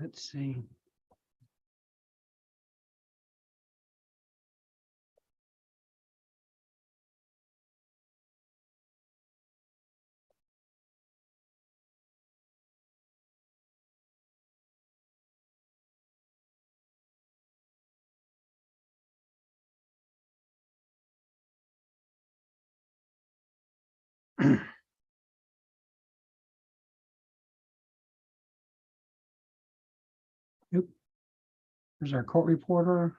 Let's see. Oop. There's our court reporter.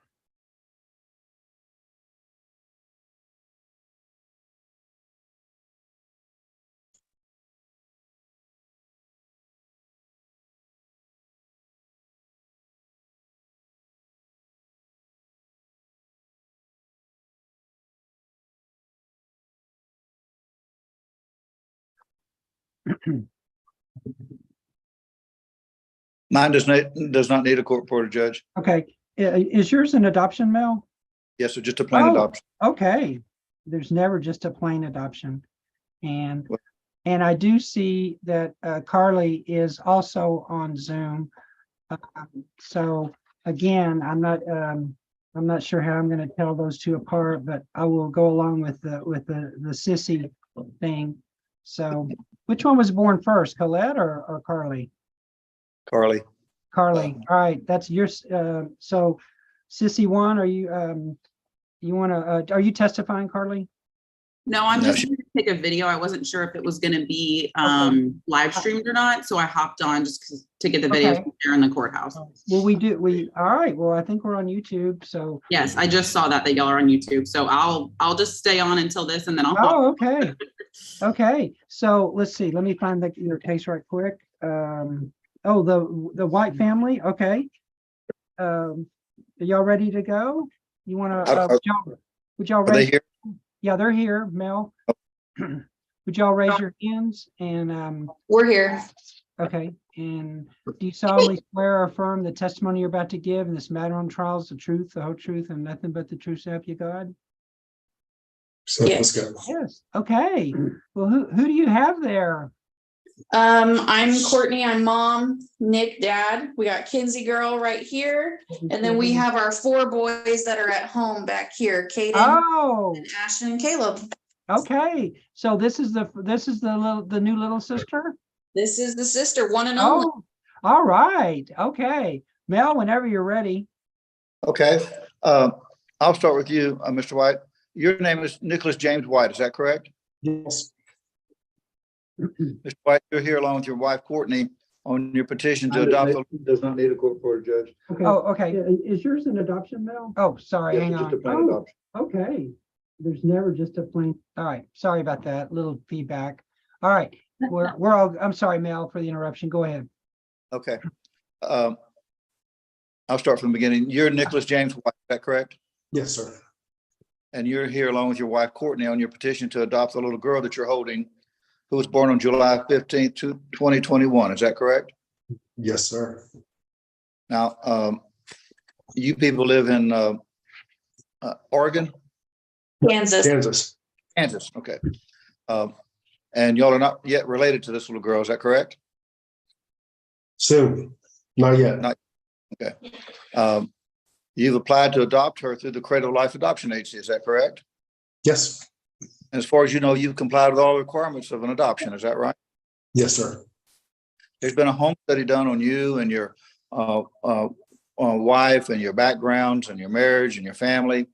Mine does not need a court reporter, Judge. Okay, is yours an adoption, Mel? Yes, sir, just a plain adoption. Okay, there's never just a plain adoption. And What? and I do see that Carly is also on Zoom. So again, I'm not sure how I'm going to tell those two apart, but I will go along with the sissy thing. So which one was born first, Colette or Carly? Carly. Carly. All right, that's your so sissy one, are you you want to are you testifying, Carly? No, I'm No, just going to take a video. I wasn't sure if it was going to be live streamed or not, so I hopped on just to get the video Okay. there in the courthouse. Well, all right, well, I think we're on YouTube, so. Yes, I just saw that y'all are on YouTube, so I'll just stay on until this, and then I'll. Oh, okay. Okay, so let's see, let me find your case right quick. Oh, the White family, okay. Are y'all ready to go? You want to, would y'all Are they raise? here? Yeah, they're here, Mel. Would y'all raise your hands and, We're here. okay, and do you solemnly swear or affirm the testimony you're about to give in this matter on trial is the truth, the whole truth, and nothing but the truth, so help you God? So Yes. let's go. Yes, okay. Well, who do you have there? I'm Courtney, I'm mom, Nick, dad. We got Kinsey girl right here. And then we have our 4 boys that are at home back here, Caden, Oh, and Ashton, and Caleb. okay. So this is the new little sister? This is the sister, one and only. Oh, all right. Okay. Mel, whenever you're ready. Okay. I'll start with you, Mr. White. Your name is Nicholas James White, is that correct? Yes. Mr. White, you're here along with your wife, Courtney, on your petition to adopt. Does not need a court reporter, Judge. Okay. Oh, okay. Is yours an adoption, Mel? Oh, sorry. Hang on. Oh, okay. There's never just a plain. All right. Sorry about that. Little feedback. All right. We're all, I'm sorry, Mel, for the interruption. Go ahead. Okay. I'll start from the beginning. You're Nicholas James White, is that correct? Yes, sir. And you're here along with your wife, Courtney, on your petition to adopt the little girl that you're holding, who was born on July 15th, 2021. Is that correct? Yes, sir. Now, you people live in Oregon? Kansas. Kansas, okay. And y'all are not yet related to this little girl, is that correct? Soon. Not yet. Okay. You've applied to adopt her through the Cradle of Life Adoption Agency, is that correct? Yes. And as far as you know, you've complied with all the requirements of an adoption, is that right? Yes, sir. There's been a home study done on you and your wife and your backgrounds and your marriage and your family.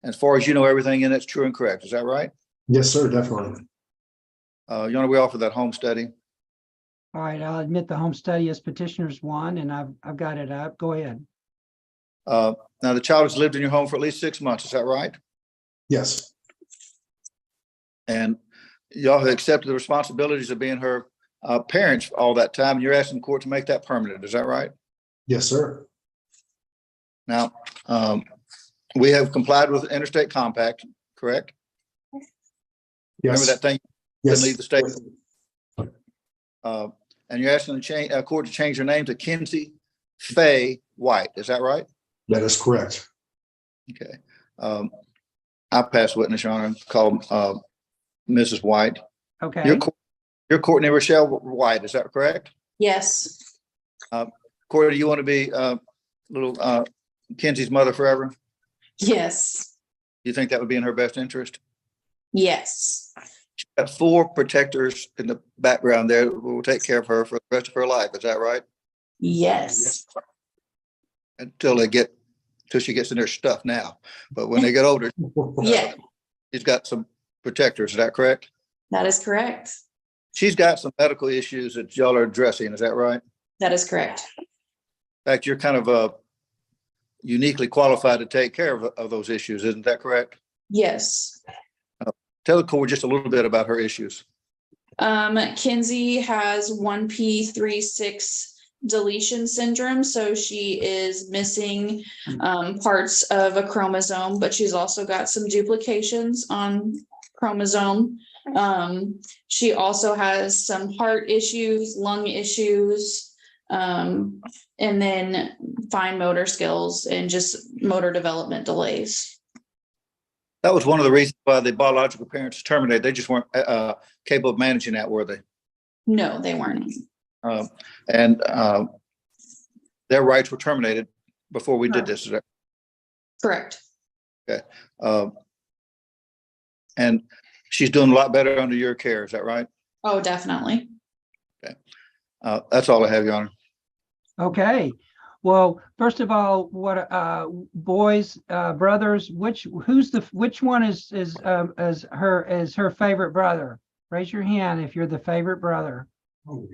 As far as you know, everything in it's true and correct, is that right? Yes, sir. Definitely. You want to go off of that home study? All right. I'll admit the home study is petitioners 1, and I've got it up. Go ahead. Now, the child has lived in your home for at least 6 months, is that right? Yes. And y'all have accepted the responsibilities of being her parents all that time, and you're asking the court to make that permanent, is that right? Yes, sir. Now, we have complied with the interstate compact, correct? Yes. Remember that thing? Yes. Leave the state. And you're asking the court to change her name to Kinsey Faye White, is that right? That is correct. Okay. I pass witness, Your Honor, called Mrs. White. Okay. You're Courtney Rochelle White, is that correct? Yes. Corey, do you want to be little Kenzie's mother forever? Yes, Do you think that would be in her best interest? yes, Got 4 protectors in the background there who will take care of her for the rest of her life. Is that right? yes, Until she gets in their stuff now. But when they get older, yeah, she's got some protectors. Is that correct? that is correct. She's got some medical issues that y'all are addressing. Is that right? That is correct. In fact, you're kind of uniquely qualified to take care of those issues. Isn't that correct? Yes. Tell Corey just a little bit about her issues. Kinsey has 1p36 deletion syndrome, so she is missing parts of a chromosome, but she's also got some duplications on chromosome. She also has some heart issues, lung issues, and then fine motor skills and just motor development delays. That was one of the reasons why the biological parents terminated. They just weren't capable of managing that, were they? No, they weren't. And their rights were terminated before we did this. Is that Correct. okay? And she's doing a lot better under your care. Is that right? Oh, definitely. That's all I have, Your Honor. Okay. Well, first of all, what boys, brothers, which one is her favorite brother? Raise your hand if you're the favorite brother. Oh,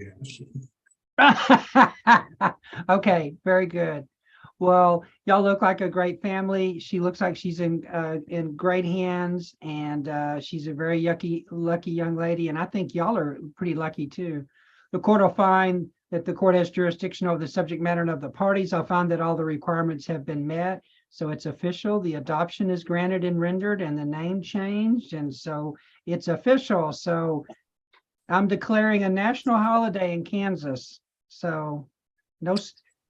yeah. Okay, very good. Well, y'all look like a great family. She looks like she's in great hands, and she's a very lucky young lady. And I think y'all are pretty lucky too. The court will find that the court has jurisdiction over the subject matter and of the parties. I'll find that all the requirements have been met. So it's official. The adoption is granted and rendered, and the name changed. And so it's official. So I'm declaring a national holiday in Kansas. So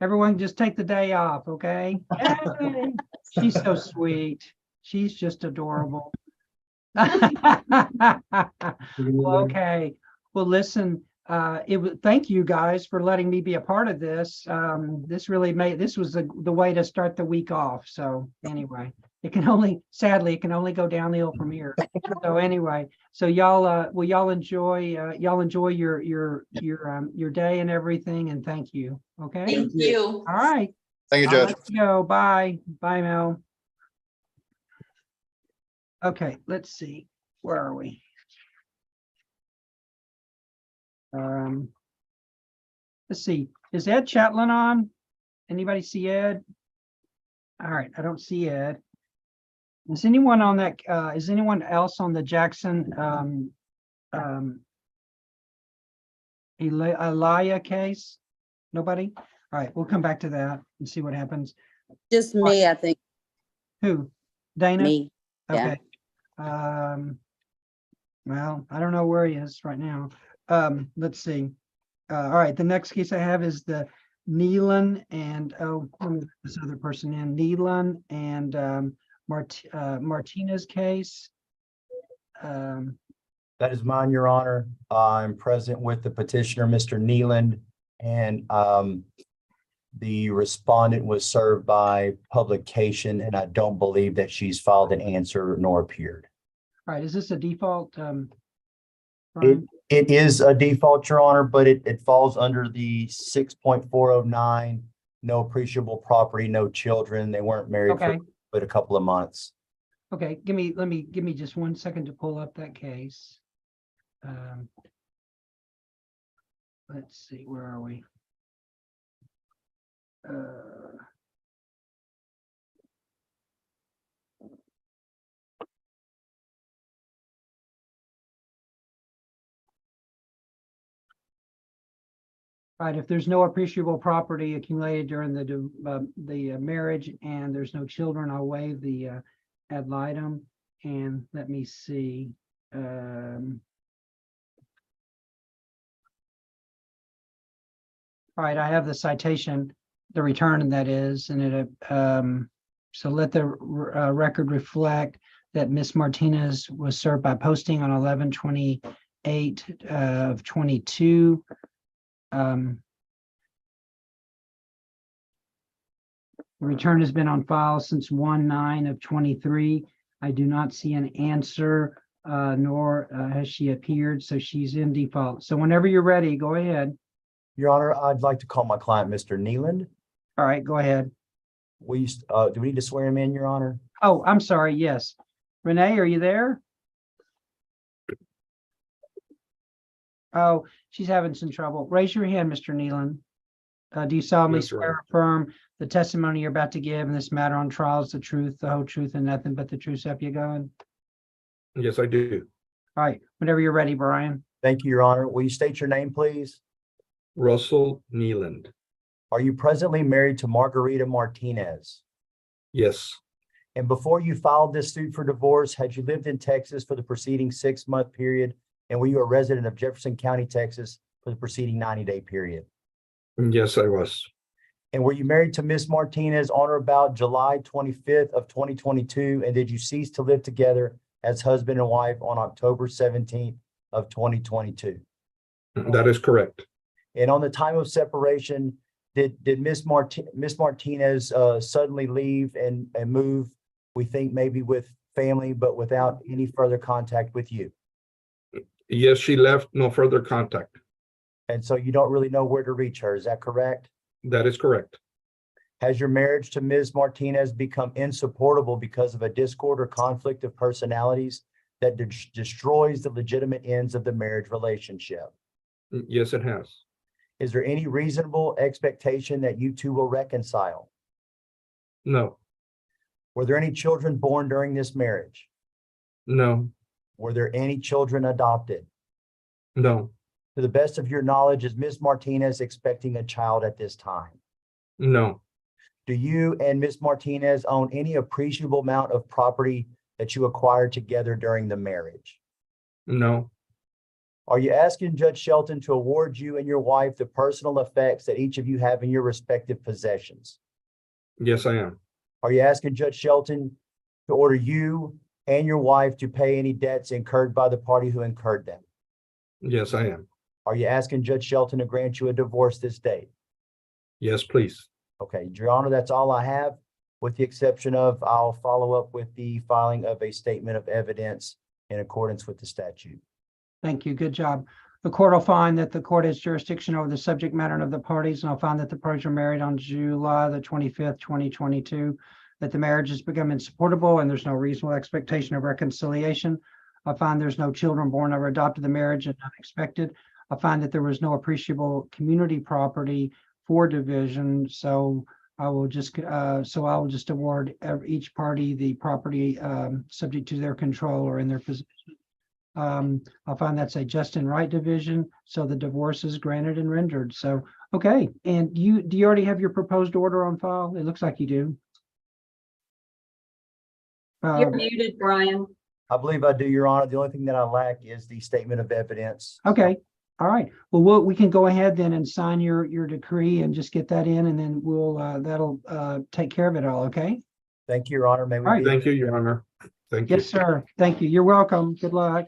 everyone just take the day off, okay? Yay! She's so sweet. She's just adorable. Okay. Well, listen, thank you guys for letting me be a part of this. This was the way to start the week off. So anyway, sadly, it can only go downhill from here. So anyway, so y'all enjoy your day and everything, and thank you. Okay. Thank you. All right. Thank you, I'll Judge. let you go. Bye. Bye, Mel. Okay, let's see. Where are we? Let's see. Is Ed Chatlin on? Anybody see Ed? All right, I don't see Ed. Is anyone on that? Is anyone else on the Jackson Elia case? Nobody? All right, we'll come back to that and see what happens. Just me, I think. Who? Dana? Me. Yeah. Okay. Well, I don't know where he is right now. Let's see. All right, the next case I have is the Nealon and let me put this other person in. Nealon and Martinez case. That is mine, Your Honor. I'm present with the petitioner, Mr. Nealand, and the respondent was served by publication, and I don't believe that she's filed an answer nor appeared. All right, is this a default? Brian? It is a default, Your Honor, but it falls under the 6.409, no appreciable property, no children. They weren't married Okay. for but a couple of months. Okay, give me just 1 second to pull up that case. Let's see, where are we? Right, if there's no appreciable property accumulated during the marriage and there's no children, I'll waive the ad litem. And let me see. All right, I have the citation, the return, and that is, and it so let the record reflect that Miss Martinez was served by posting on 11/28 of 22. The return has been on file since 1/9/23. I do not see an answer, nor has she appeared, so she's in default. So whenever you're ready, go ahead. Your Honor, I'd like to call my client, Mr. Nealand. All right, go ahead. Do we need to swear him in, Your Honor? Oh, I'm sorry, yes. Renee, are you there? Oh, she's having some trouble. Raise your hand, Mr. Nealon. Do you solemnly Yes, Your swear or affirm the testimony you're about to give in this matter on trial is the truth, the whole truth, and nothing but the truth, so help you God? Yes, I do. All right, whenever you're ready, Brian. Thank you, Your Honor. Will you state your name, please? Russell Nealand. Are you presently married to Margarita Martinez? Yes, And before you filed this suit for divorce, had you lived in Texas for the preceding 6-month period? And were you a resident of Jefferson County, Texas for the preceding 90-day period? yes, I was. And were you married to Miss Martinez on or about July 25th of 2022? And did you cease to live together as husband and wife on October 17th of 2022? That is correct. And on the time of separation, did Miss Martinez suddenly leave and move, we think maybe with family, but without any further contact with you? Yes, she left, no further contact. And so you don't really know where to reach her, is that correct? That is correct. Has your marriage to Ms. Martinez become insupportable because of a discord or conflict of personalities that destroys the legitimate ends of the marriage relationship? Yes, it has. Is there any reasonable expectation that you two will reconcile? No, Were there any children born during this marriage? no, Were there any children adopted? no, To the best of your knowledge, is Ms. Martinez expecting a child at this time? no, Do you and Ms. Martinez own any appreciable amount of property that you acquired together during the marriage? no, Are you asking Judge Shelton to award you and your wife the personal effects that each of you have in your respective possessions? yes, I am. Are you asking Judge Shelton to order you and your wife to pay any debts incurred by the party who incurred them? Yes, I am. Are you asking Judge Shelton to grant you a divorce this day? Yes, please. Okay, Your Honor, that's all I have, with the exception of I'll follow up with the filing of a statement of evidence in accordance with the statute. Thank you. Good job. The court will find that the court has jurisdiction over the subject matter of the parties, and I'll find that the parties were married on July the 25th, 2022, that the marriage has become insupportable and there's no reasonable expectation of reconciliation. I find there's no children born or adopted the marriage and unexpected. I find that there was no appreciable community property for division, so I will just award each party the property subject to their control or in their possession. I'll find that's a just and right division, so the divorce is granted and rendered. So, okay, and do you already have your proposed order on file? It looks like you do. You're muted, Brian. I believe I do, Your Honor. The only thing that I lack is the statement of evidence. Okay, all right. Well, we can go ahead then and sign your decree and just get that in, and then we'll that'll take care of it all. Okay. Thank you, Your Honor. May we All right. be- Thank you, Your Honor. Thank you. Yes, sir. Thank you. You're welcome. Good luck.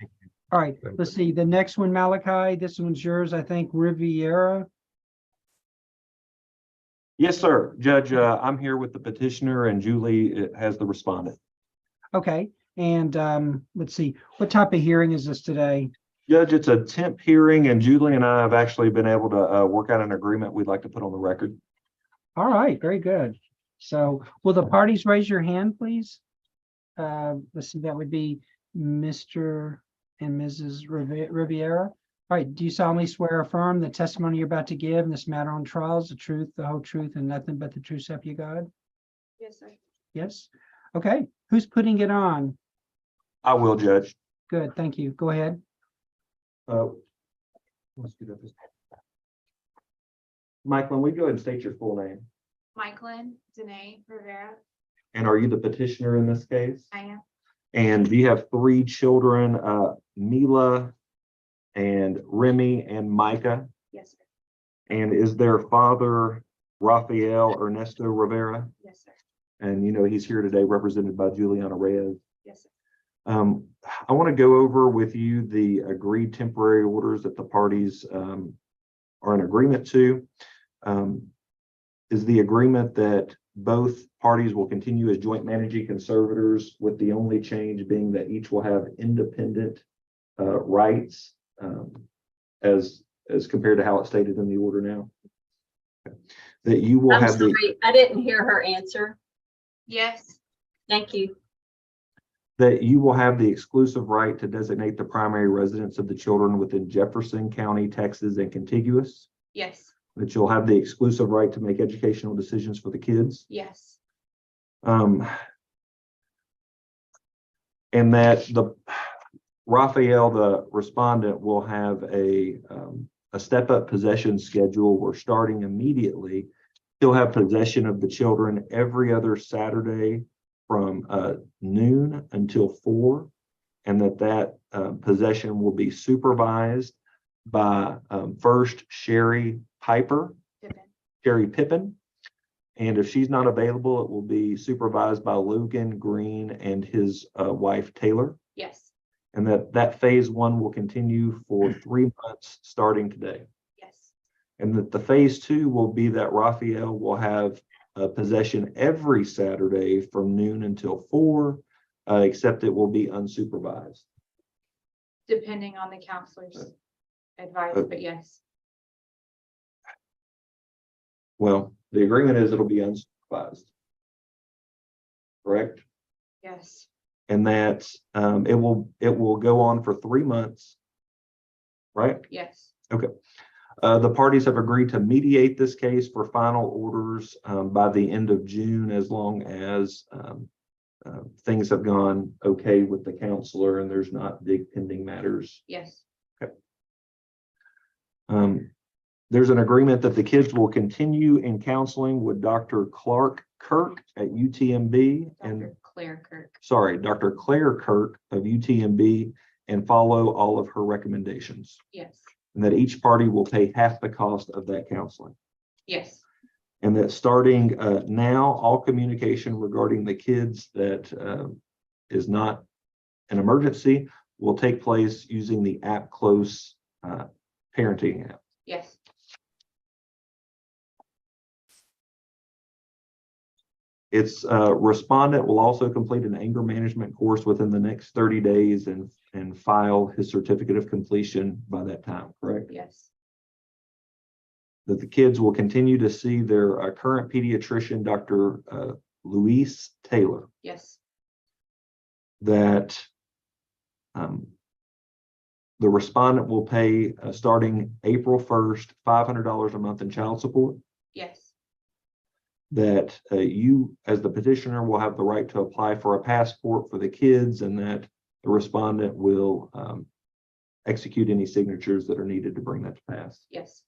All right. Thank Let's see. The next one, Malachi. This one's yours, I think. Riviera. Yes, sir. Judge, I'm here with the petitioner and Julie has the respondent. Okay. And let's see. What type of hearing is this today? Judge, it's a temp hearing and Julie and I have actually been able to work out an agreement we'd like to put on the record. All right. Very good. So will the parties raise your hand, please? Let's see. That would be Mr. and Mrs. Riviera. All right. Do you solemnly swear or affirm the testimony you're about to give in this matter on trial is the truth, the whole truth, and nothing but the truth, so help you God? Yes, sir. Yes. Okay. Who's putting it on? I will, Judge. Good. Thank you. Go ahead. Let's do that. Michael, will you go ahead and state your full name? Michaelin Danae Rivera. And are you the petitioner in this case? I am. And do you have 3 children, Mila and Remy and Micah? Yes, sir. And is their father Rafael Ernesto Rivera? Yes, sir. And you know, he's here today represented by Juliana Reyes. Yes, sir. I want to go over with you the agreed temporary orders that the parties are in agreement to. Is the agreement that both parties will continue as joint managing conservators, with the only change being that each will have independent rights as compared to how it's stated in the order now. That you will I'm have the sorry, I didn't hear her answer. Yes. Thank you. that you will have the exclusive right to designate the primary residence of the children within Jefferson County, Texas, and contiguous. Yes. That you'll have the exclusive right to make educational decisions for the kids. Yes. And that the Raphael, the respondent, will have a step-up possession schedule where starting immediately, he'll have possession of the children every other Saturday from noon until 4, and that possession will be supervised by first Sherry Pippin, and if she's not available, it will be supervised by Logan Green and his wife Taylor. Yes. And that phase 1 will continue for 3 months starting today. Yes. And that the phase 2 will be that Raphael will have possession every Saturday from noon until 4, except it will be unsupervised. Depending on the counselor's advice, but yes. Well, the agreement is it'll be unsupervised. Correct? Yes. And that it will go on for 3 months. Right? Yes. Okay. The parties have agreed to mediate this case for final orders by the end of June, as long as things have gone okay with the counselor and there's not big pending matters. Yes. Okay. There's an agreement that the kids will continue in counseling with Dr. Clark Kirk at UTMB and Dr. Claire Kirk of UTMB, and follow all of her recommendations. Yes. And that each party will pay half the cost of that counseling. Yes. And that starting now, all communication regarding the kids that is not an emergency will take place using the app Close parenting app. Yes. Its respondent will also complete an anger management course within the next 30 days and file his certificate of completion by that time, correct? Yes. That the kids will continue to see their current pediatrician, Dr. Louise Taylor. Yes. That the respondent will pay starting April 1st, $500 a month in child support. Yes. That you, as the petitioner, will have the right to apply for a passport for the kids, and that the respondent will execute any signatures that are needed to bring that to pass. Yes.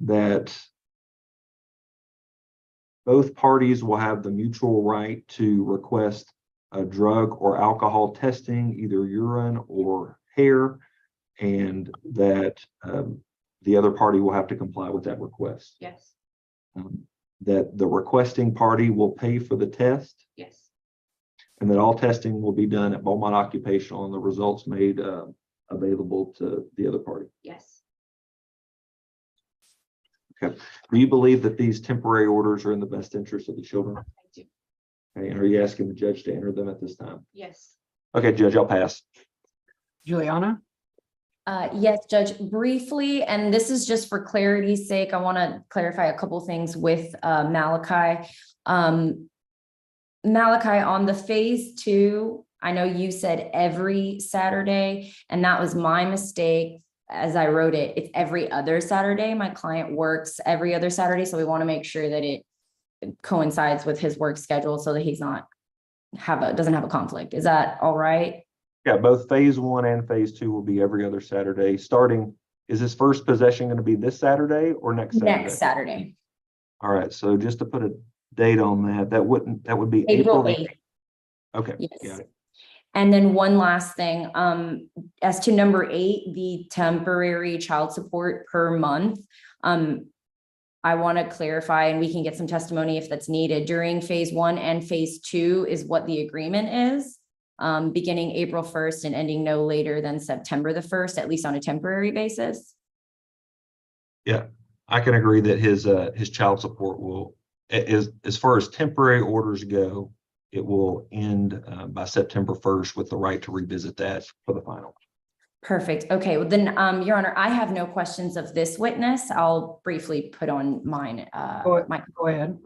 That both parties will have the mutual right to request a drug or alcohol testing, either urine or hair, and that the other party will have to comply with that request. Yes. That the requesting party will pay for the test. Yes. And that all testing will be done at Beaumont Occupational and the results made available to the other party. Yes. Okay. Do you believe that these temporary orders are in the best interest of the children? I do. Okay. And are you asking the judge to enter them at this time? Yes. Okay, Judge, I'll pass. Juliana? Yes, Judge, briefly, and this is just for clarity's sake, I want to clarify a couple things with Malachi. Malachi, on the phase 2, I know you said every Saturday, and that was my mistake. As I wrote it, it's every other Saturday. My client works every other Saturday, so we want to make sure that it coincides with his work schedule so that he's not doesn't have a conflict. Is that all right? Yeah, both phase 1 and phase 2 will be every other Saturday. Starting, is his first possession going to be this Saturday or next Saturday? Next Saturday. All right, so just to put a date on that, that would be April April 8th. Okay, Yes. got it. And then one last thing, as to number 8, the temporary child support per month. I want to clarify, and we can get some testimony if that's needed. During phase 1 and phase 2 is what the agreement is, beginning April 1st and ending no later than September the 1st, at least on a temporary basis. Yeah, I can agree that his child support will, as far as temporary orders go, it will end by September 1st with the right to revisit that for the final. Perfect. Okay, well then, Your Honor, I have no questions of this witness. I'll briefly put on mine. Go ahead.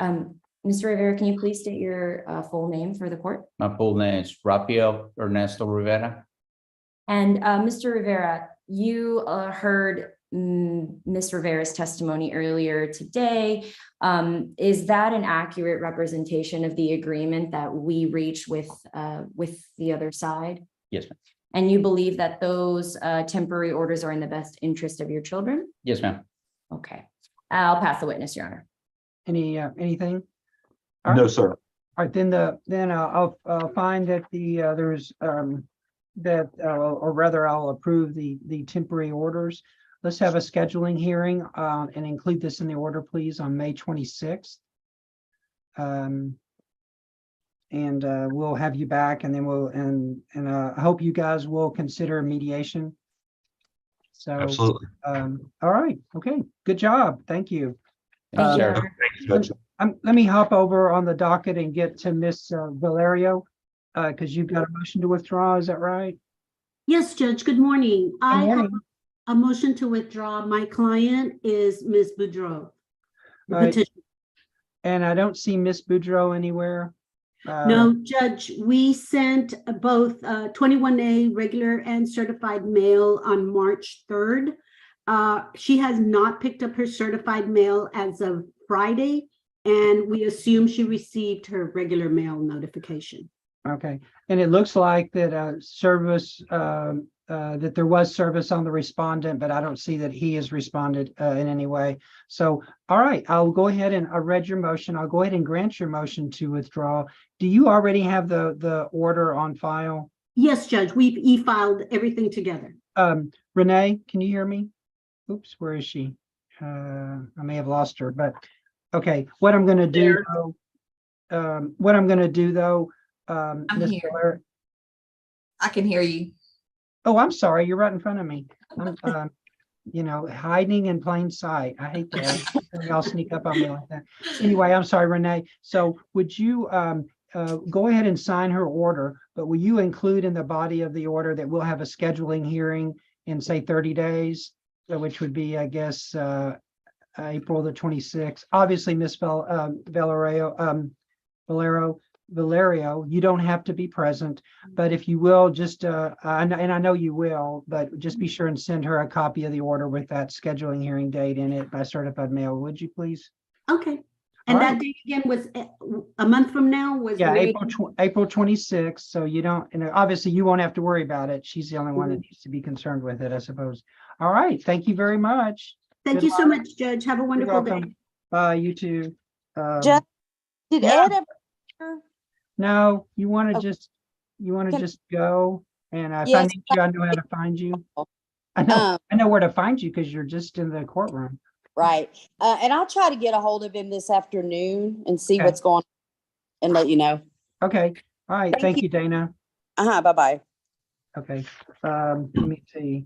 Mr. Rivera, can you please state your full name for the court? My full name is Rafael Ernesto Rivera. And Mr. Rivera, you heard Ms. Rivera's testimony earlier today. Is that an accurate representation of the agreement that we reached with the other side? Yes, ma'am. And you believe that those temporary orders are in the best interest of your children? Yes, ma'am. Okay, I'll pass the witness, Your Honor. Anything? All No, right. sir. All right, then I'll find that there's or rather I'll approve the temporary orders. Let's have a scheduling hearing and include this in the order, please, on May 26th. And we'll have you back, and then I hope you guys will consider mediation. So Absolutely. all right, okay, good job, thank you. Thank you, Your Sure. Honor. Thank you, Judge. Let me hop over on the docket and get to Miss Valerio, because you've got a motion to withdraw, is that right? Yes, Judge, good morning. I have morning. a motion to withdraw. My client is Ms. Boudreau. The Right. petition. And I don't see Miss Boudreau anywhere. No, Judge, we sent both 21A regular and certified mail on March 3rd. She has not picked up her certified mail as of Friday, and we assume she received her regular mail notification. Okay, and it looks like that service, that there was service on the respondent, but I don't see that he has responded in any way. So, all right, I'll go ahead and I read your motion. I'll go ahead and grant your motion to withdraw. Do you already have the order on file? Yes, Judge, we've e-filed everything together. Renee, can you hear me? Oops, where is she? I may have lost her, but okay, what I'm gonna do though, I'm Ms. here. Blair- I can hear you. Oh, I'm sorry, you're right in front of me. I'm, hiding in plain sight. I hate that. Y'all sneak up on me like that. Anyway, I'm sorry, Renee. So would you go ahead and sign her order, but will you include in the body of the order that we'll have a scheduling hearing in, say, 30 days, which would be, I guess, April the 26th. Obviously, Ms. Valerio, you don't have to be present, but if you will, just, and I know you will, but just be sure and send her a copy of the order with that scheduling hearing date in it by certified mail, would you please? Okay. And All that right. date again was a month from now was? Yeah, May- April 26th, so you don't, obviously you won't have to worry about it. She's the only one that needs to be concerned with it, I suppose. All right, thank you very much. Thank Good you so luck. much, Judge. Have a You're wonderful day. welcome. Bye, you too. Judge, did yeah. Ed ever? No, you want to Okay. just just go, and if I Yes, need you, I know how to find you. I know where to find you because you're just in the courtroom. Right. And I'll try to get a hold of him this afternoon and see Okay. what's going on and let you know. Okay, all right, thank you, Dana. Bye-bye. Okay, let me see.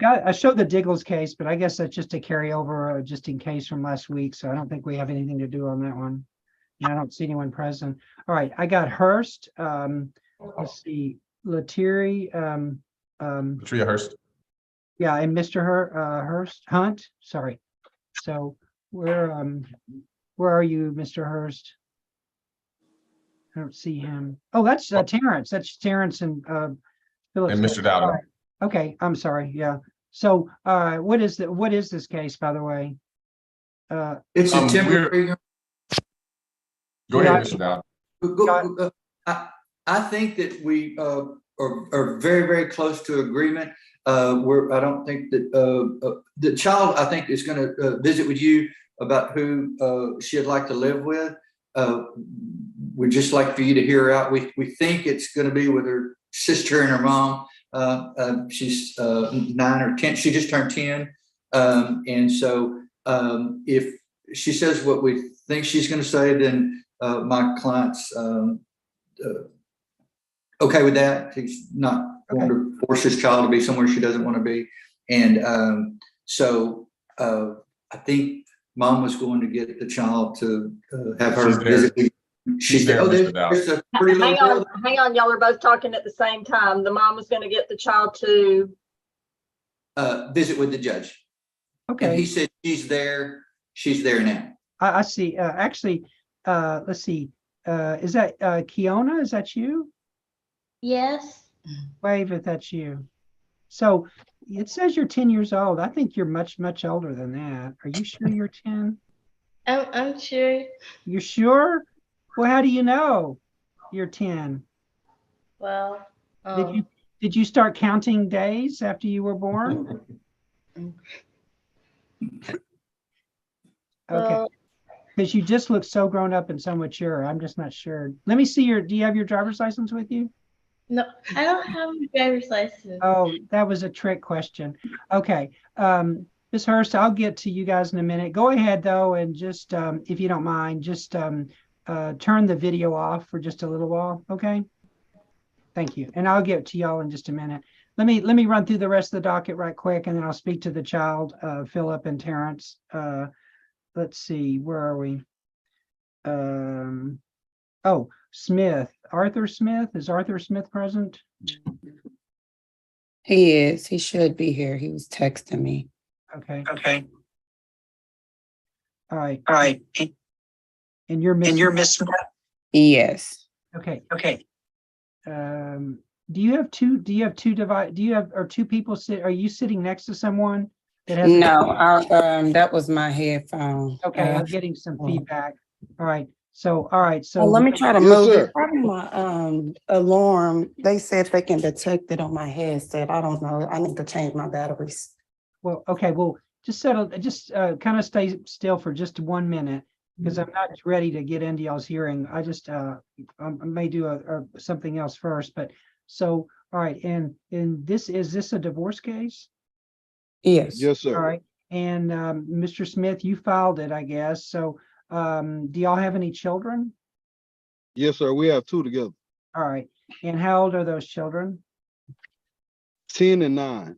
I showed the Diggles case, but I guess that's just a carryover, just in case from last week, so I don't think we have anything to do on that one. And I don't see anyone present. All right, I got Hurst, let's see, Lettieri, Patria Hurst. yeah, and Mr. Hurst, Hunt, sorry. So where are you, Mr. Hurst? I don't see him. Oh, that's Terrence. That's Terrence and Phillips. And Mr. Dowden. All right. Okay, I'm sorry. Yeah. So what is this case, by the way? It's a we're- temporary. Go Yeah. ahead, Mr. Dowden. I think that we are very, very close to agreement. I don't think that the child, I think, is going to visit with you about who she'd like to live with. We'd just like for you to hear her out. We think it's going to be with her sister and her mom. She's 9 or 10. She just turned 10. And so if she says what we think she's going to say, then my client's okay with that. He's not going to force his child to be somewhere she doesn't want to be. And so I think mom was going to get the child to have her She's there. visit. She's there. there, Oh, Mr. Dow. there's a pretty little girl. Hang on, y'all are both talking at the same time. The mom was gonna get the child to, Visit with the judge. And he Okay, said she's there. She's there now. I see. Actually, let's see. Is that Kiona? Is that you? Yes, Wave if that's you. So it says you're 10 years old. I think you're much, much older than that. Are you sure you're 10? I'm sure. You sure? Well, how do you know you're 10? Well, Did you start counting days after you were born? Okay, well, because you just look so grown up and so mature. I'm just not sure. Let me see do you have your driver's license with you? no, I don't have a driver's license. Oh, that was a trick question. Okay. Ms. Hurst, I'll get to you guys in a minute. Go ahead though, and just if you don't mind, just turn the video off for just a little while, okay? Thank you. And I'll get to y'all in just a minute. Let me run through the rest of the docket right quick, and then I'll speak to the child, Philip and Terrence. Let's see, where are we? Oh, Smith, Arthur Smith. Is Arthur Smith present? He is. He should be here. He was texting me. Okay. Okay. All right. All right. And you're Miss Smith? Yes. Okay. Okay. Do you have two people are you sitting next to someone that has? No, that was my headphone. Okay, I'm getting some feedback. All right. So, let me try to Yes, move sir. it. Probably my alarm. They said they can detect it on my headset. I don't know. I need to change my batteries. Well, okay, well, just kind of stay still for just 1 minute, because I'm not ready to get into y'all's hearing. I just I may do something else first, but so, all right, and is this a divorce case? Yes. Yes, sir. All right, and Mr. Smith, you filed it, I guess. So do y'all have any children? Yes, sir. We have 2 together. All right, and how old are those children? 10 and 9.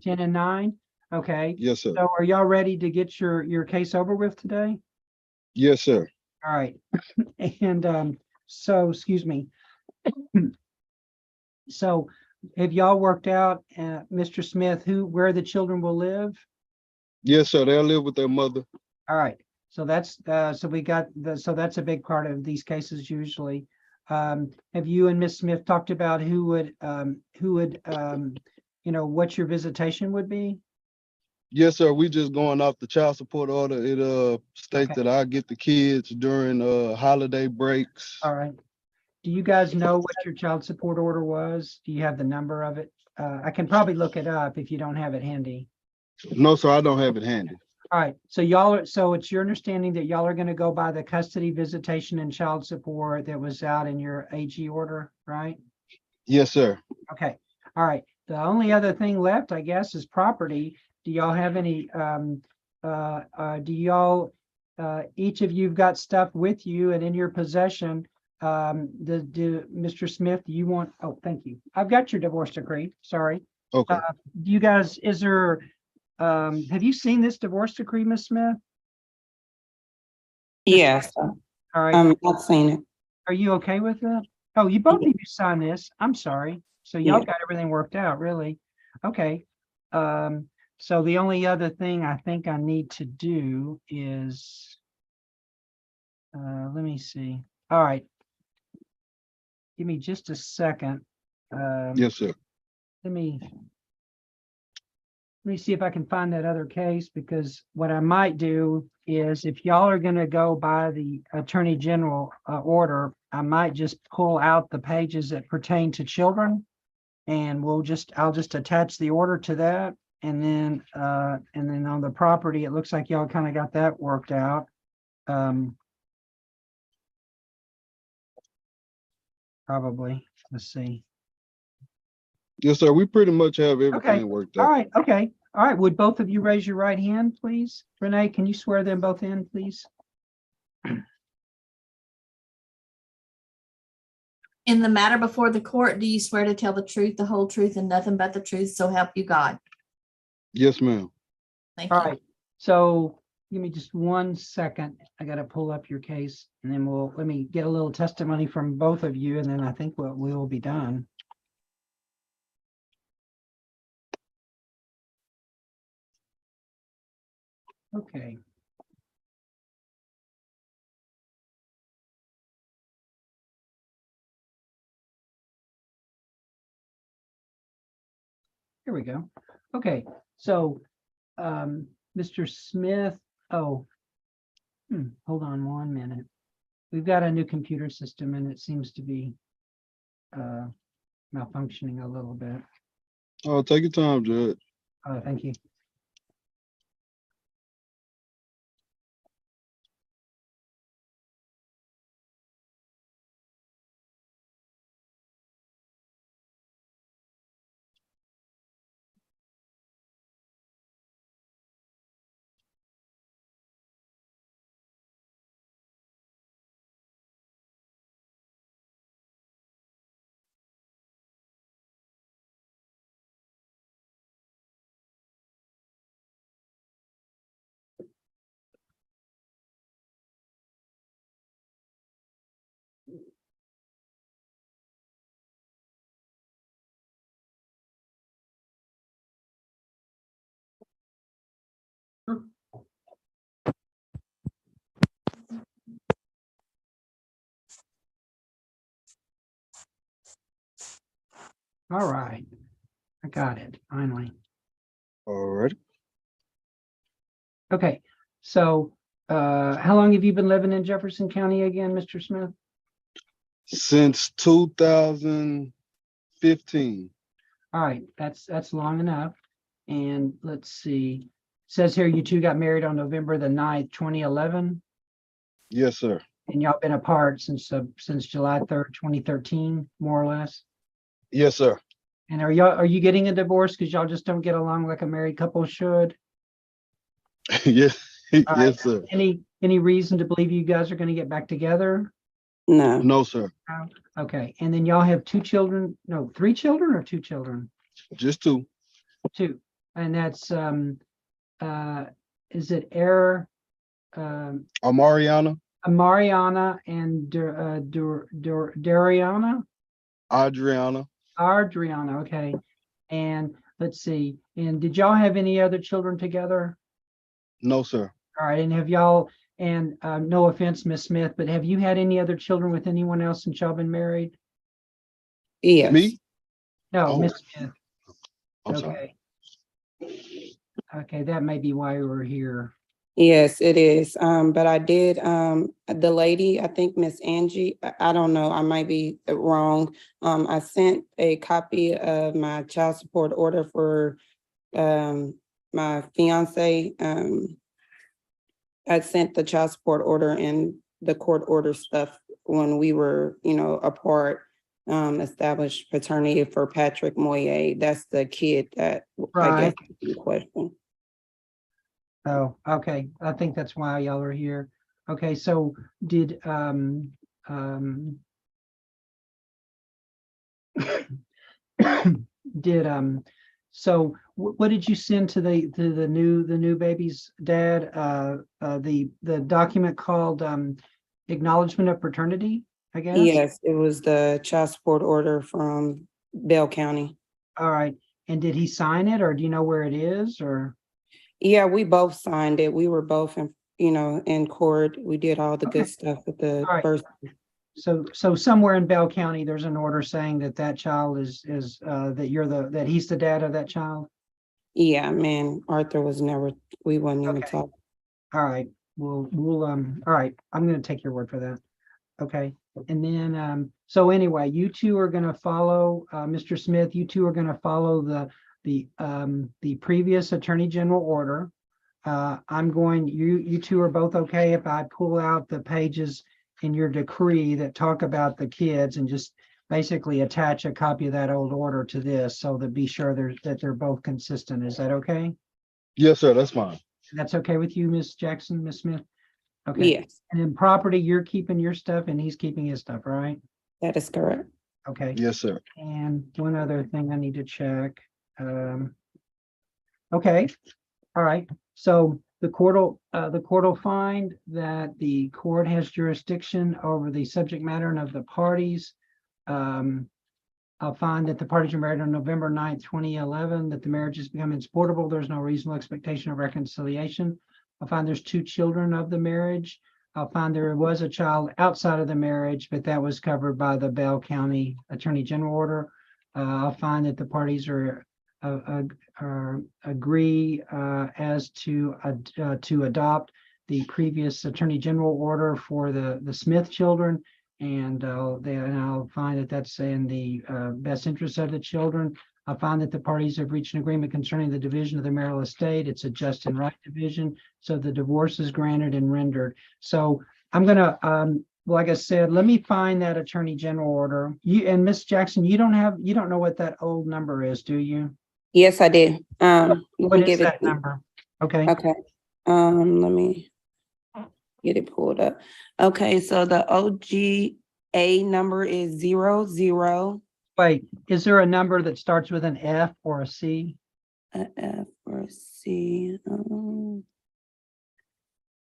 10 and 9? Okay. Yes, sir. So are y'all ready to get your case over with today? Yes, sir. All right. And so, excuse me. So have y'all worked out, Mr. Smith, where the children will live? Yes, sir. They'll live with their mother. All right. So that's so that's a big part of these cases usually. Have you and Miss Smith talked about who would what your visitation would be? Yes, sir. We just going off the child support order. It states Okay. that I get the kids during holiday breaks. All right. Do you guys know what your child support order was? Do you have the number of it? I can probably look it up if you don't have it handy. No, sir, I don't have it handy. All right, so it's your understanding that y'all are gonna go by the custody, visitation, and child support that was out in your AG order, right? Yes, sir. Okay, all right. The only other thing left, I guess, is property. Do y'all have any, do y'all, each of you've got stuff with you and in your possession? Mr. Smith, you want, oh, thank you. I've got your divorce decree, sorry. Okay. Do you guys, have you seen this divorce decree, Ms. Smith? Yes. All right. I've seen it. Are you okay with that? Oh, you both need to sign this. I'm sorry. So y'all got everything worked out, really? Okay. So the only other thing I think I need to do is, let me see. All right. Give me just a second. Yes, sir. Let me see if I can find that other case, because what I might do is, if y'all are going to go by the Attorney General order, I might just pull out the pages that pertain to children, and I'll just attach the order to that, and then on the property, it looks like y'all kind of got that worked out. Probably. Let's see. Yes, sir. We pretty much have everything worked out. All right. Okay. All right. Would both of you raise your right hand, please? Renee, can you swear them both in, please? in the matter before the court, do you swear to tell the truth, the whole truth, and nothing but the truth, so help you God? Yes, ma'am. Thank All you. right. So give me just 1 second. I gotta pull up your case and then let me get a little testimony from both of you and then I think we will be done. Okay. Here we go. Okay, so Mr. Smith, hold on 1 minute. We've got a new computer system and it seems to be malfunctioning a little bit. Oh, take your time, Judge. Thank you. All right, I got it finally. All right. Okay, so how long have you been living in Jefferson County again, Mr. Smith? Since 2015. All right, that's long enough. And let's see, it says here you two got married on November the 9th, 2011, Yes, sir. and y'all been apart since July 3rd, 2013, more or less. Yes, sir. And are you getting a divorce because y'all just don't get along like a married couple should? Yes, All right. yes, sir. Any reason to believe you guys are going to get back together? No. No, sir. Okay, and then y'all have 2 children, no, 3 children or 2 children? Just 2. 2, and that's is it Air Amariana, Mariana and Dariana? Adriana, okay. And let's see, and did y'all have any other children together? No, sir. All right, and have y'all, and no offense, Miss Smith, but have you had any other children with anyone else since y'all been married? Yes. Me? No, Oh. Miss Smith. I'm sorry. Okay, that may be why we're here. Yes, it is. But I did, the lady, I think Miss Angie, I don't know, I might be wrong. I sent a copy of my child support order for my fiance. I sent the child support order and the court order stuff when we were, apart, established paternity for Patrick Moyer. That's the kid that I guess is in question. Oh, okay. I think that's why y'all are here. Okay, so did so what did you send to the new baby's dad? The document called acknowledgement of paternity, I guess? Yes, it was the child support order from Bell County. All right. And did he sign it, or do you know where it is, or? Yeah, we both signed it. We were both in court. We did all the good stuff with the All right. birth. So somewhere in Bell County, there's an order saying that child is that he's the dad of that child. Yeah, man, Arthur was never, we wouldn't even talk. All right, we'll all right, I'm gonna take your word for that. Okay, and then so anyway, you two are gonna follow Mr. Smith, you two are gonna follow the previous Attorney General order. You two are both okay if I pull out the pages in your decree that talk about the kids and just basically attach a copy of that old order to this, so that be sure that they're both consistent. Is that okay? Yes, sir. That's fine. That's okay with you, Miss Jackson, Miss Smith? Okay. Yes, And in property, you're keeping your stuff and he's keeping his stuff, right? that is correct. Okay. Yes, sir. And one other thing I need to check. Okay. All right. So the court will find that the court has jurisdiction over the subject matter and of the parties. I'll find that the parties are married on November 9th, 2011, that the marriage has become insupportable. There's no reasonable expectation of reconciliation. I'll find there's 2 children of the marriage. I'll find there was a child outside of the marriage, but that was covered by the Bell County Attorney General order. I'll find that the parties are agree as to adopt the previous Attorney General order for the Smith children. And I'll find that that's in the best interest of the children. I find that the parties have reached an agreement concerning the division of the marital estate. It's a just and right division. So the divorce is granted and rendered. So I'm gonna, like I said, let me find that Attorney General order. You and Miss Jackson, you don't know what that old number is, do you? Yes, I did. Let What me is give it that to you. number? Okay. Okay. Let me get it pulled up. Okay, so the OGA number is 00. Wait, is there a number that starts with an F or a C? A F or a C.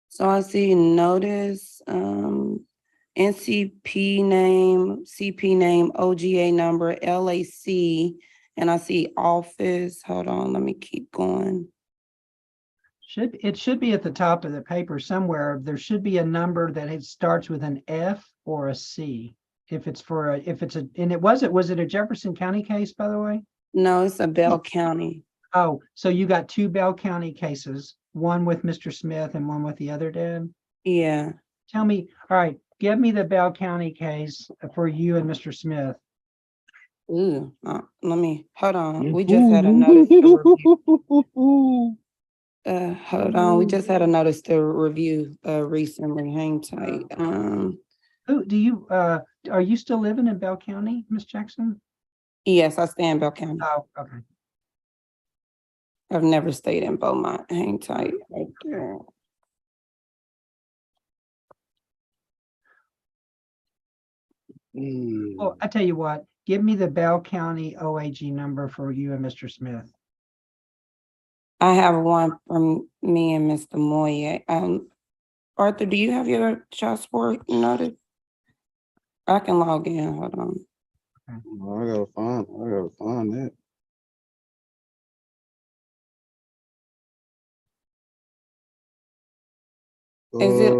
So I see notice, NCP name, CP name, OGA number, LAC, and I see office. Hold on, let me keep going. It should be at the top of the paper somewhere. There should be a number that it starts with an F or a C. Was it a Jefferson County case, by the way? No, it's a Bell County. Oh, so you got 2 Bell County cases, one with Mr. Smith and one with the other dad? Yeah. Tell me, all right, give me the Bell County case for you and Mr. Smith. Ooh, let me, hold on. We just had a notice to review. Hold on, we just had a notice to review recently. Hang tight. Are you still living in Bell County, Miss Jackson? Yes, I stay in Bell County. Oh, okay. I've never stayed in Beaumont. Hang tight right there. Well, I tell you what, give me the Bell County OAG number for you and Mr. Smith. I have one from me and Mr. Moye. Arthur, do you have your child support notice? I can log in. Hold on. I gotta find that. Is it?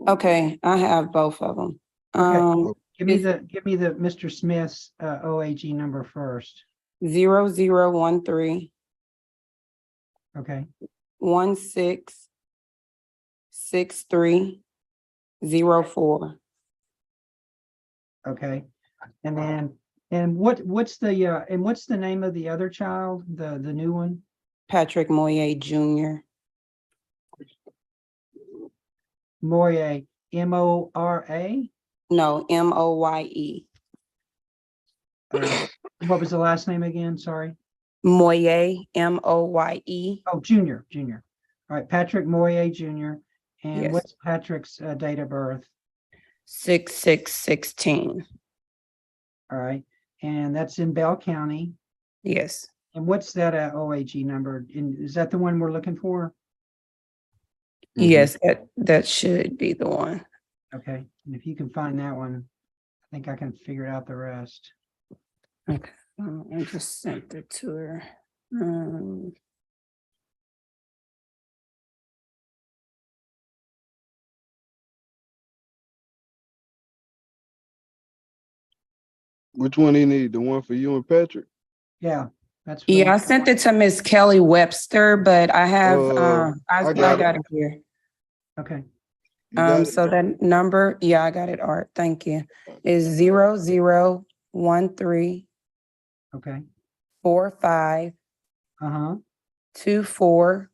Okay, I have both of them. Give me the Mr. Smith's OAG number first. 0013 Okay. 166304. Okay. And what's the name of the other child, the new one? Patrick Moye Jr. Moye, M-O-R-A? No, Moye. What was the last name again? Sorry. Moye, Moye. Oh, Junior. All right, Patrick Moye Jr. And Yes. what's Patrick's date of birth? 6616. All right, and that's in Bell County. Yes. And what's that OAG number? Is that the one we're looking for? Yes, that should be the one. Okay, and if you can find that one, I think I can figure out the rest. Okay, I just sent it to her. Which one do you need? The one for you and Patrick? Yeah, that's. Yeah, I sent it to Miss Kelly Webster, but I have, I got it here. Okay. So that number, yeah, I got it, Art. Thank you. Is 0013. Okay. 45. 24.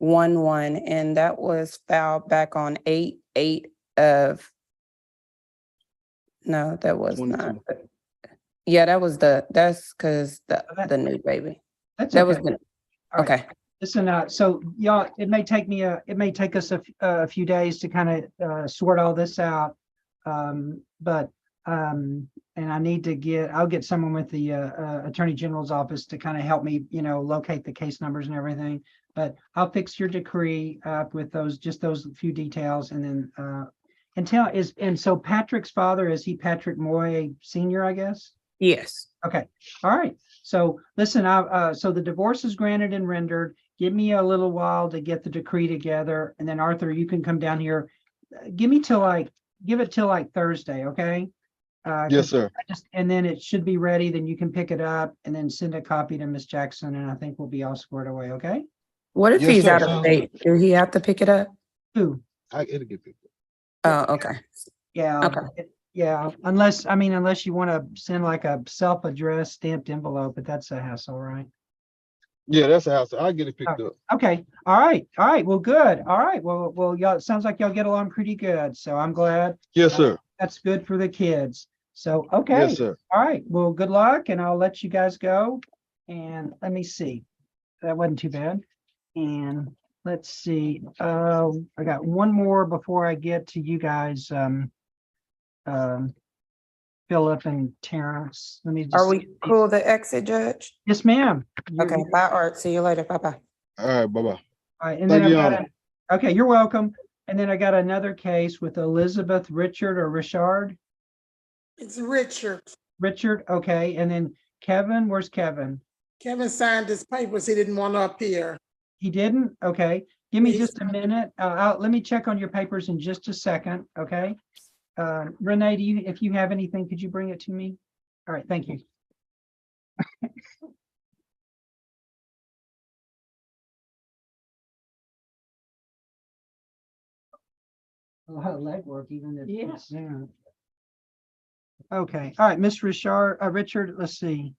11, and that was filed back on 8/8 of. No, that was 22. Not. Yeah, that's because the new baby. That's that okay. was the. Okay. Right. Listen, so y'all, it may take us a few days to kind of sort all this out. But And I need to I'll get someone with the Attorney General's office to kind of help me, locate the case numbers and everything. But I'll fix your decree up with just those few details, and then and so Patrick's father, is he Patrick Moy Senior, I guess? Yes. Okay, all right. So listen, so the divorce is granted and rendered. Give me a little while to get the decree together, and then Arthur, you can come down here. Give it till like Thursday, okay? Yes, sir. And then it should be ready, then you can pick it up and then send a copy to Miss Jackson, and I think we'll be all squared away, okay? What if Yes, he's sir. out of Sounds state? Do he have to pick it up? Who? It'll get picked up. Oh, okay. Yeah. Okay. Yeah, unless you want to send like a self-addressed stamped envelope, but that's a hassle, right? Yeah, that's a house. I'll get it picked up. Okay, all right, well, good, all right, well, y'all, it sounds like y'all get along pretty good, so I'm glad. Yes, sir. That's good for the kids. So, okay. Yes, sir. All right, well, good luck, and I'll let you guys go. And let me see. That wasn't too bad. And let's see. I got one more before I get to you guys. Philip and Terrence. Let me just. Are we cool to exit, Judge? Yes, ma'am. Okay, bye, Art. See you later. Bye-bye. All right, bye-bye. All right, and Thank then you, I've got Honor. okay, you're welcome. And then I got another case with Elizabeth Richard or Richard. It's Richard. Richard, okay. And then Kevin, where's Kevin? Kevin signed his papers. He didn't want to appear. He didn't? Okay. Give me He's- just a minute. Let me check on your papers in just a second, okay? Renee, if you have anything, could you bring it to me? All right, thank you. A lot of legwork, even if it's Zoom. Okay, all right, Miss Richard, let's see.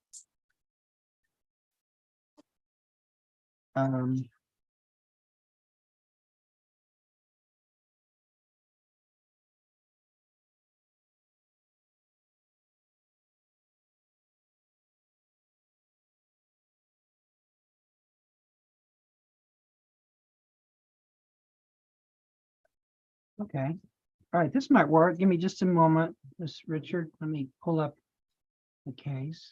Okay, all right, this might work. Give me just a moment, Miss Richard. Let me pull up the case.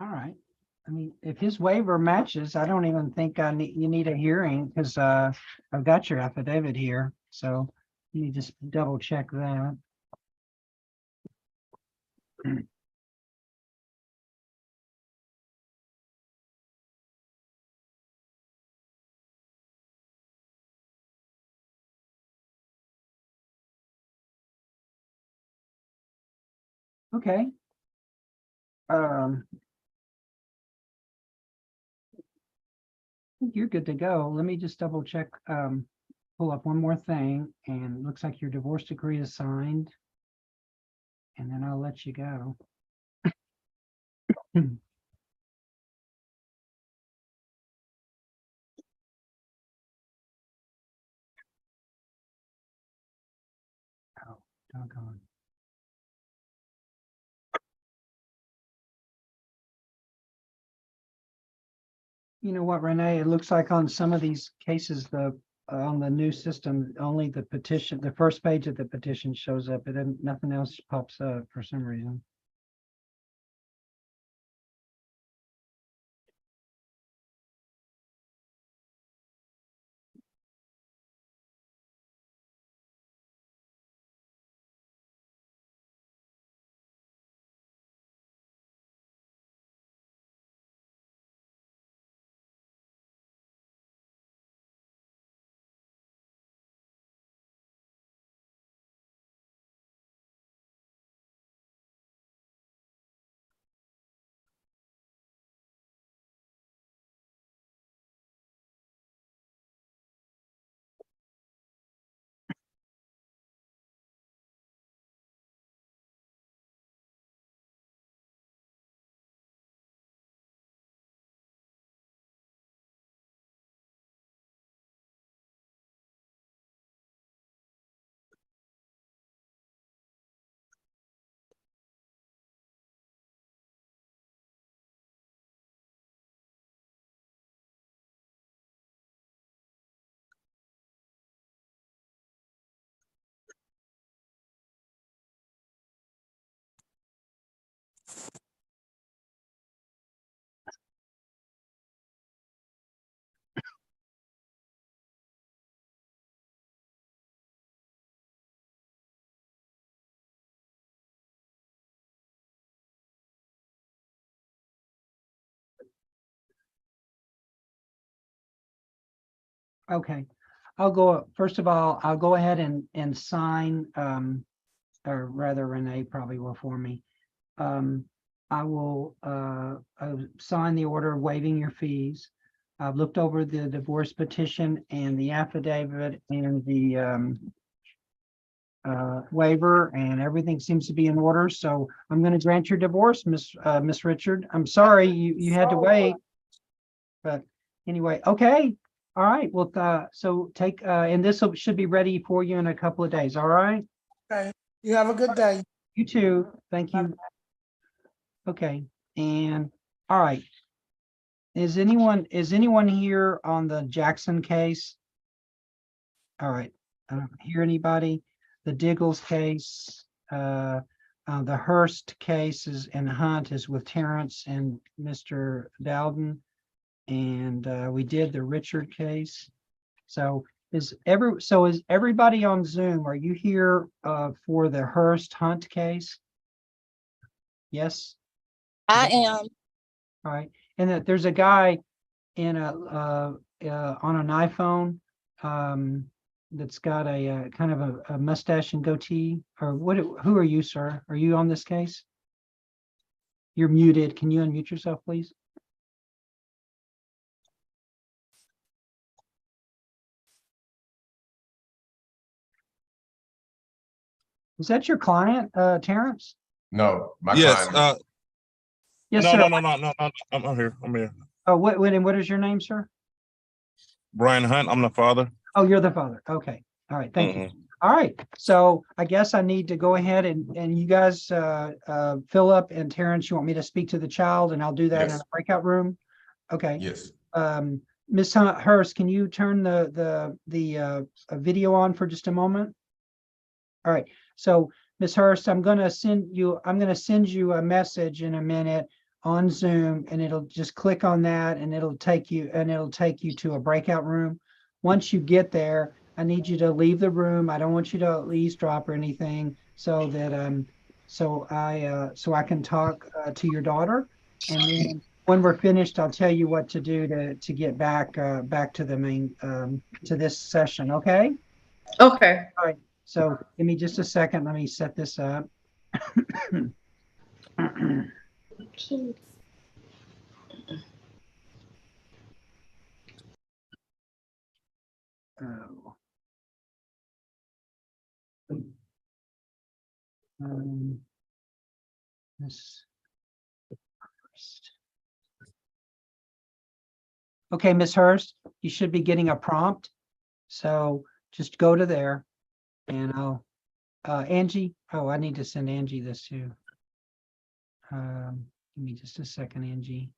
All right. I mean, if his waiver matches, I don't even think you need a hearing because I've got your affidavit here. So you just double check that. Okay. I think you're good to go. Let me just double check, pull up one more thing, and it looks like your divorce decree is signed. And then I'll let you go. Oh, doggone. You know what, Renee, it looks like on some of these cases, on the new system, only the petition, the first page of the petition shows up, and then nothing else pops up for some reason. Okay, first of all, I'll go ahead and sign, or rather Renee probably will for me. I will, sign the order waiving your fees. I've looked over the divorce petition and the affidavit and the, waiver, and everything seems to be in order, so I'm gonna grant your divorce, Miss Richard. I'm sorry you had to wait. But anyway, okay, all right, well, so take, and this should be ready for you in a couple of days, all right? Okay, you have a good day. You too, thank you. Okay, and, all right. Is anyone here on the Jackson case? All right, I don't hear anybody. The Diggles case, the Hurst case is, and Hunt is with Terrence and Mr. Dowden. And we did the Richard case. So is everybody on Zoom? Are you here for the Hurst Hunt case? Yes. I am. All right. And that there's a guy in on an iPhone that's got a kind of a mustache and goatee. Or what? Who are you, sir? Are you on this case? You're muted. Can you unmute yourself, please? Is that your client, Terrence? No, my Yes, client. Yes, no, sir. no. I'm here. I'm here. Oh, what is your name, sir? Brian Hunt. I'm the father. Oh, you're the father. Okay. All right. Thank you. All right. So I guess I need to go ahead and you guys, Philip and Terrence, you want me to speak to the child, and I'll do that in Yes. a breakout room? Okay. Yes. Ms. Hurst, can you turn the video on for just a moment? All right. So Ms. Hurst, I'm going to send you a message in a minute on Zoom, and it'll just click on that and it'll take you to a breakout room. Once you get there, I need you to leave the room. I don't want you to eavesdrop or anything, so that so I can talk to your daughter. And then when we're finished, I'll tell you what to do to get back to the main to this session. Okay? Okay. All right. So give me just a second. Let me set this up. Oh. This first. Okay, Ms. Hurst, you should be getting a prompt. So just go to there and I'll, Angie, oh, I need to send Angie this too. Give me just a second, Angie.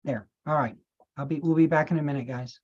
There. All right. We'll be back in a minute, guys.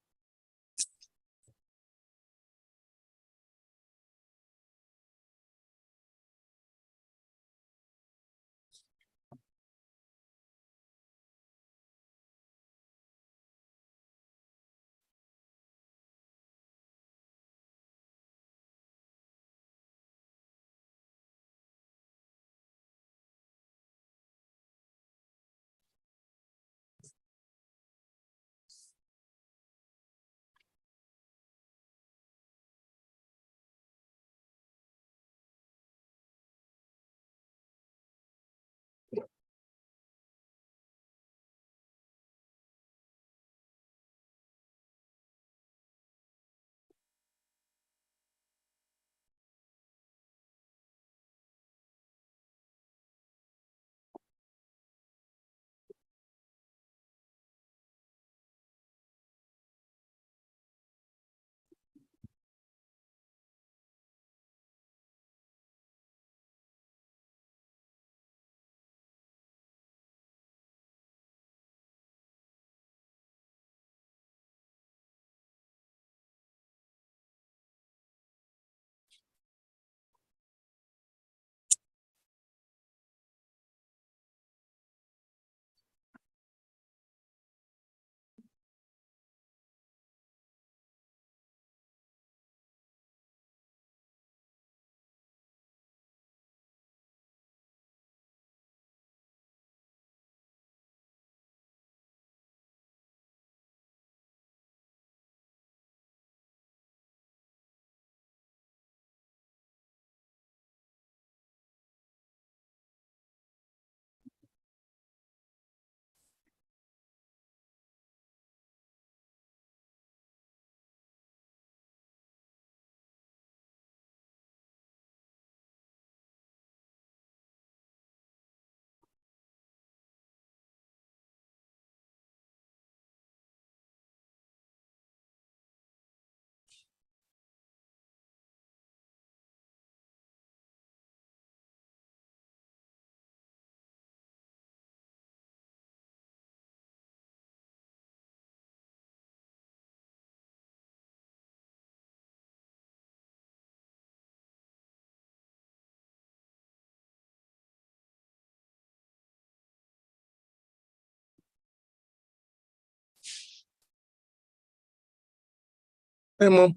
Hey, Mom.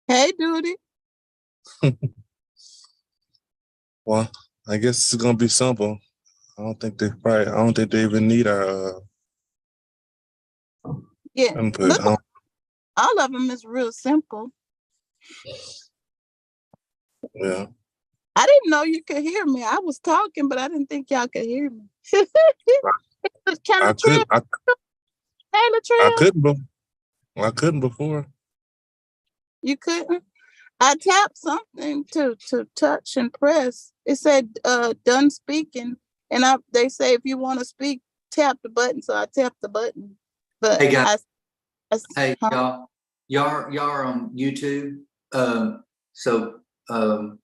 Hey, Duty. Well, I guess it's gonna be simple. I don't think they even need our Yeah, input. look, all of them is real simple. Yeah. I didn't know you could hear me. I was talking, but I didn't think y'all could hear me. Can I Latrell? could. Hey, I Latrell, couldn't. I couldn't before. you couldn't? I tapped something to touch and press. It said done speaking. And they say if you want to speak, tap the button. So I tapped the button. But Hey, guys. Hey, Y'all are on YouTube. So y'all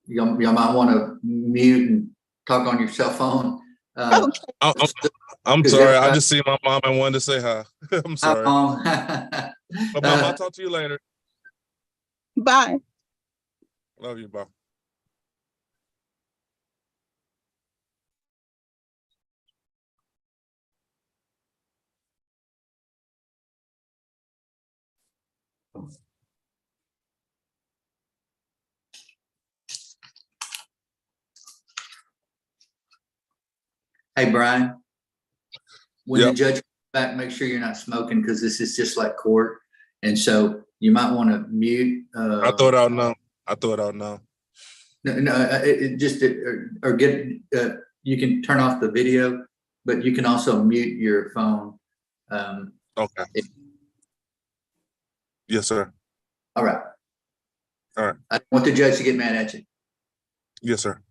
might want to mute and talk on your cell phone. I'm sorry. I just see my mom and wanted to say hi. I'm sorry. But Mom, I'll talk to you later. Bye. Love you. Bye. Hey, Brian, when the judge comes back, make sure you're not smoking because this is just like court. And so you might want to mute. I throw it out now. No, or get, you can turn off the video, but you can also mute your phone. Okay. Yes, sir. All right. All right. I don't want the judge to get mad at you. Yes, sir.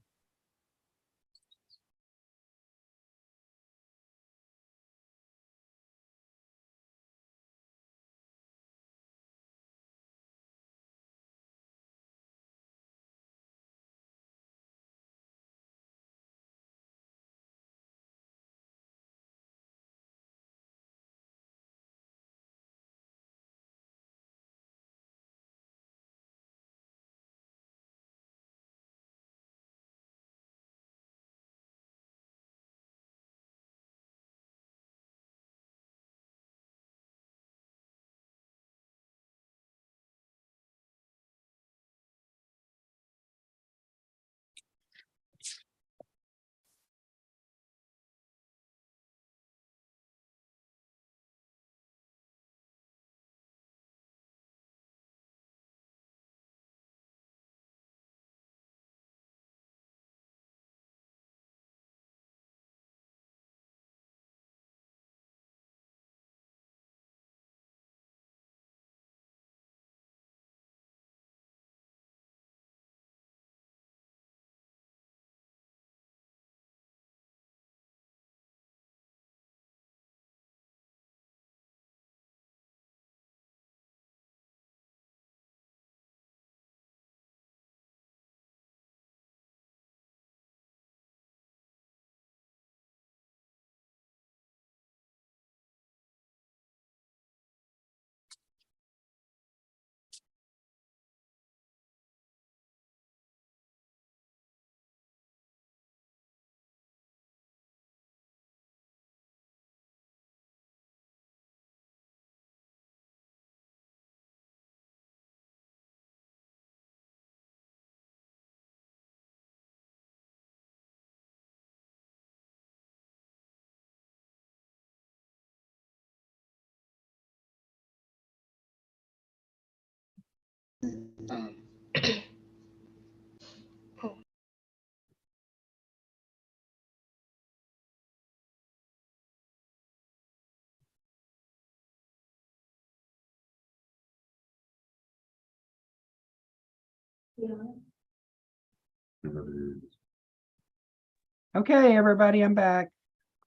Okay, everybody, I'm back.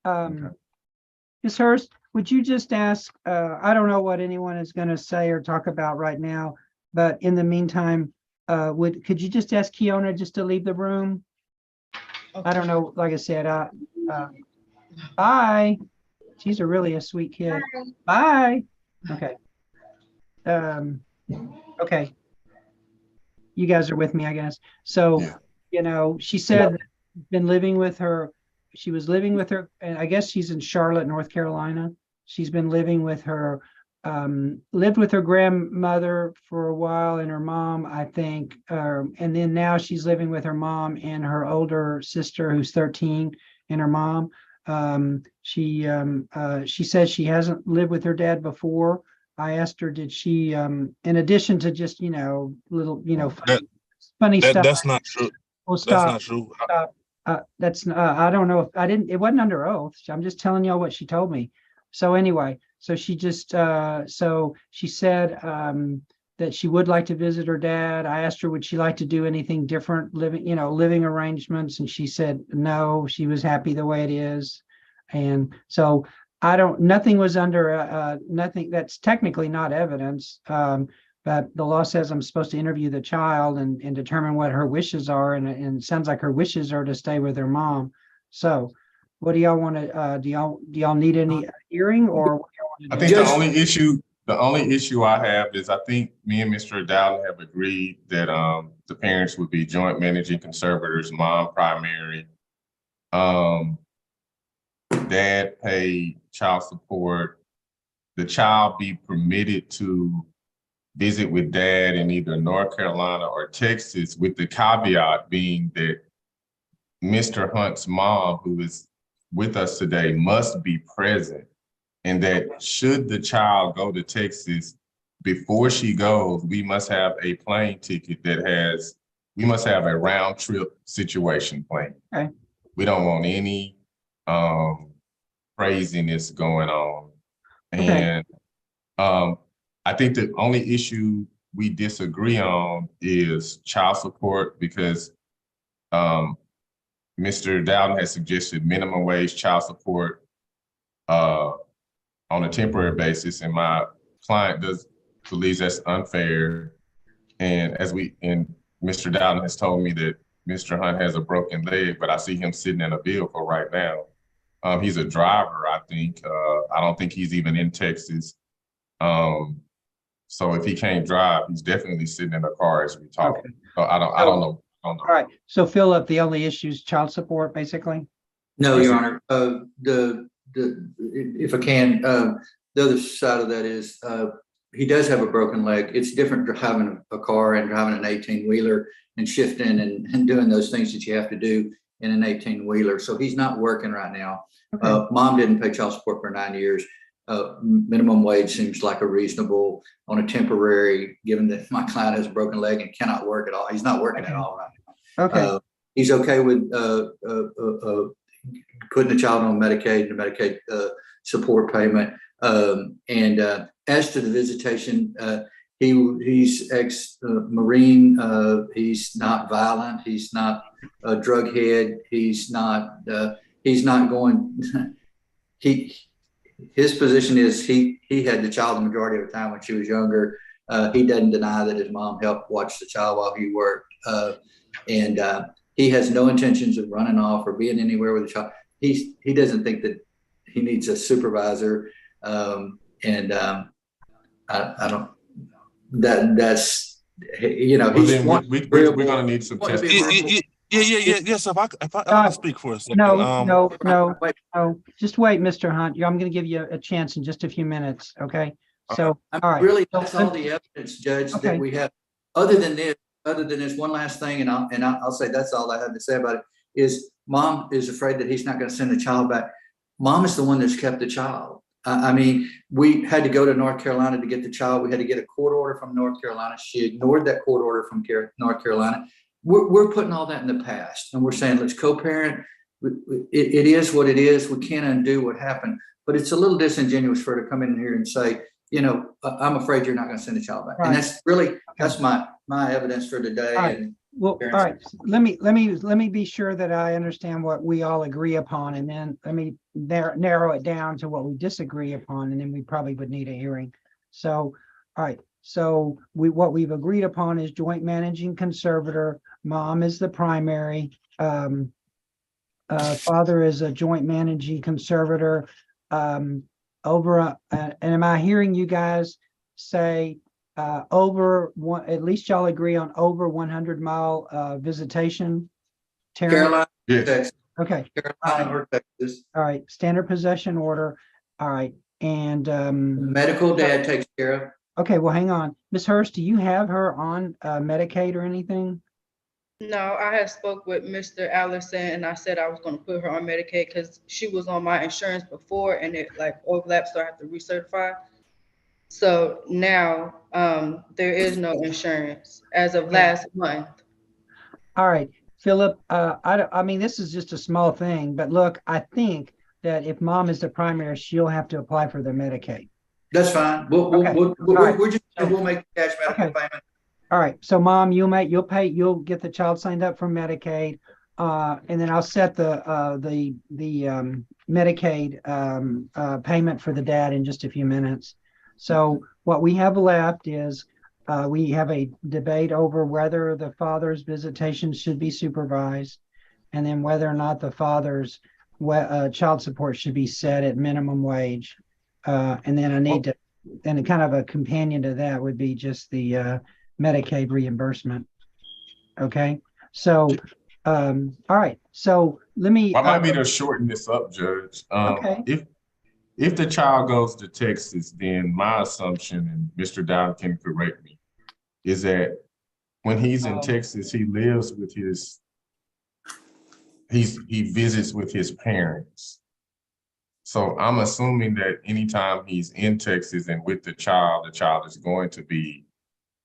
Ms. Hurst, would you just ask, I don't know what anyone is going to say or talk about right now, but in the meantime, could you just ask Kiona just to leave the room? I don't know, like I said, bye. She's really a sweet kid. Bye. Okay. Okay. You guys are with me, I guess. So, she said that she's been living with her. She was living with her, and I guess she's in Charlotte, North Carolina. She's been living with her lived with her grandmother for a while and her mom, I think, and then now she's living with her mom and her older sister who's 13 and her mom. She says she hasn't lived with her dad before. I asked her, did she, in addition to just, little, funny stuff. That's not true. Well, That's stop. not true. Stop. I don't know if I didn't, it wasn't under oath. I'm just telling y'all what she told me. So anyway, so she just, so she said, that she would like to visit her dad. I asked her, would she like to do anything different, living arrangements? And she said, no, she was happy the way it is. And so nothing was under, nothing that's technically not evidence. But the law says I'm supposed to interview the child and determine what her wishes are. And it sounds like her wishes are to stay with her mom. So what do y'all want to, do y'all need any hearing or? What do y'all want to I do? think the only issue I have is I think me and Mr. Dowden have agreed that the parents would be joint managing conservators, mom primary. Dad pay child support. The child be permitted to visit with dad in either North Carolina or Texas, with the caveat being that Mr. Hunt's mom, who is with us today, must be present. And that should the child go to Texas, before she goes, we must have a plane ticket we must have a round trip situation plan. Okay. We don't want any craziness going on. Okay. And I think the only issue we disagree on is child support, because Mr. Dowden has suggested minimum wage child support on a temporary basis, and my client believes that's unfair. And Mr. Dowden has told me that Mr. Hunt has a broken leg, but I see him sitting in a vehicle right now. He's a driver, I think. I don't think he's even in Texas. So if he can't drive, he's definitely sitting in a car as we talk. Okay. So I don't know. All right. So Philip, the only issue is child support, basically? No, Your Honor. If I can, the other side of that is he does have a broken leg. It's different driving a car and driving an 18-wheeler and shifting and doing those things that you have to do in an 18-wheeler. So he's not working right now. Okay. Mom didn't pay child support for 9 years. Minimum wage seems like a reasonable on a temporary, given that my client has a broken leg and cannot work at all. He's not working at all right now. Okay. He's okay with putting the child on Medicaid and the Medicaid support payment. As to the visitation, he's ex-Marine. He's not violent. He's not a drug head. He's not going. His position is he had the child the majority of the time when she was younger. He doesn't deny that his mom helped watch the child while he worked. He has no intentions of running off or being anywhere with the child. He doesn't think that he needs a supervisor. I don't, that's, he's we're going to need some testimony. Yes. If I can speak for a second. No. Just wait, Mr. Hunt. I'm going to give you a chance in just a few minutes. Okay. So, all right. Really, that's all the evidence, Judge, that we have. Other than this, one last thing, and I'll say that's all I have to say about it, is mom is afraid that he's not going to send the child back. Mom is the one that's kept the child. I mean, we had to go to North Carolina to get the child. We had to get a court order from North Carolina. She ignored that court order from North Carolina. We're putting all that in the past, and we're saying, let's co-parent. It is what it is. We can't undo what happened, but it's a little disingenuous for her to come in here and say, I'm afraid you're not going to send the child back. Right. And that's my evidence for today. Right. Well, all right. Let me be sure that I understand what we all agree upon, and then let me narrow it down to what we disagree upon, and then we probably would need a hearing. So, all right. So what we've agreed upon is joint managing conservator. Mom is the primary. Father is a joint managing conservator. And am I hearing you guys say over one? At least y'all agree on over 100-mile visitation. Terry? Carolina, Yes. Texas. Okay. Carolina or Texas. All right. Standard possession order. All right. And, Medical dad takes care of. okay, well, hang on. Ms. Hurst, do you have her on Medicaid or anything? No, I had spoke with Mr. Allison and I said I was gonna put her on Medicaid because she was on my insurance before and it like overlapped, so I have to recertify. So now, there is no insurance as of last month. All right, Philip, I mean, this is just a small thing, but look, I think that if mom is the primary, she'll have to apply for the Medicaid. That's fine. We'll make cash medical payment. All right, so mom, you'll get the child signed up for Medicaid, and then I'll set the Medicaid payment for the dad in just a few minutes. So what we have left is we have a debate over whether the father's visitation should be supervised, and then whether or not the father's child support should be set at minimum wage. And then I need to, and kind of a companion to that would be just the Medicaid reimbursement. Okay, so all right, so let me Allow me to shorten this up, Judge. Okay. If the child goes to Texas, then my assumption, and Mr. Dowd can correct me, is that when he's in Texas, he lives with he visits with his parents. So I'm assuming that anytime he's in Texas and with the child is going to be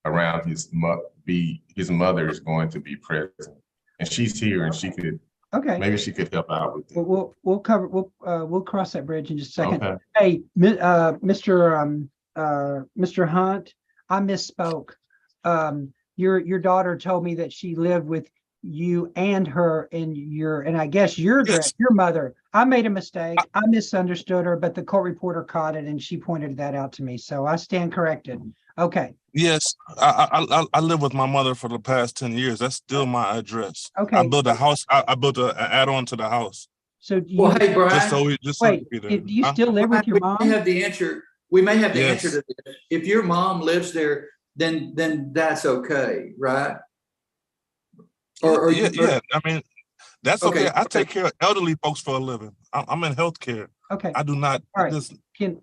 around his mother is going to be present, and she's here, and she could, maybe she could help out with it. We'll cross that bridge in just a second. Okay. Hey, Mr. Hunt, I misspoke. Your daughter told me that she lived with you and her and I guess your mother. I made a mistake. I misunderstood her, but the court reporter caught it and she pointed that out to me. So I stand corrected. Okay. Yes, I live with my mother for the past 10 years. That's still my address. Okay. I built a house. I built an add-on to the house. So do Well, hey, Brian. do you still live with your mom? We may have the answer. We may have the answer to this. If your mom lives there, then that's okay, right? Or yeah. I mean, that's okay. I take care of elderly folks for a living. I'm in healthcare. Okay. I do not. All right. All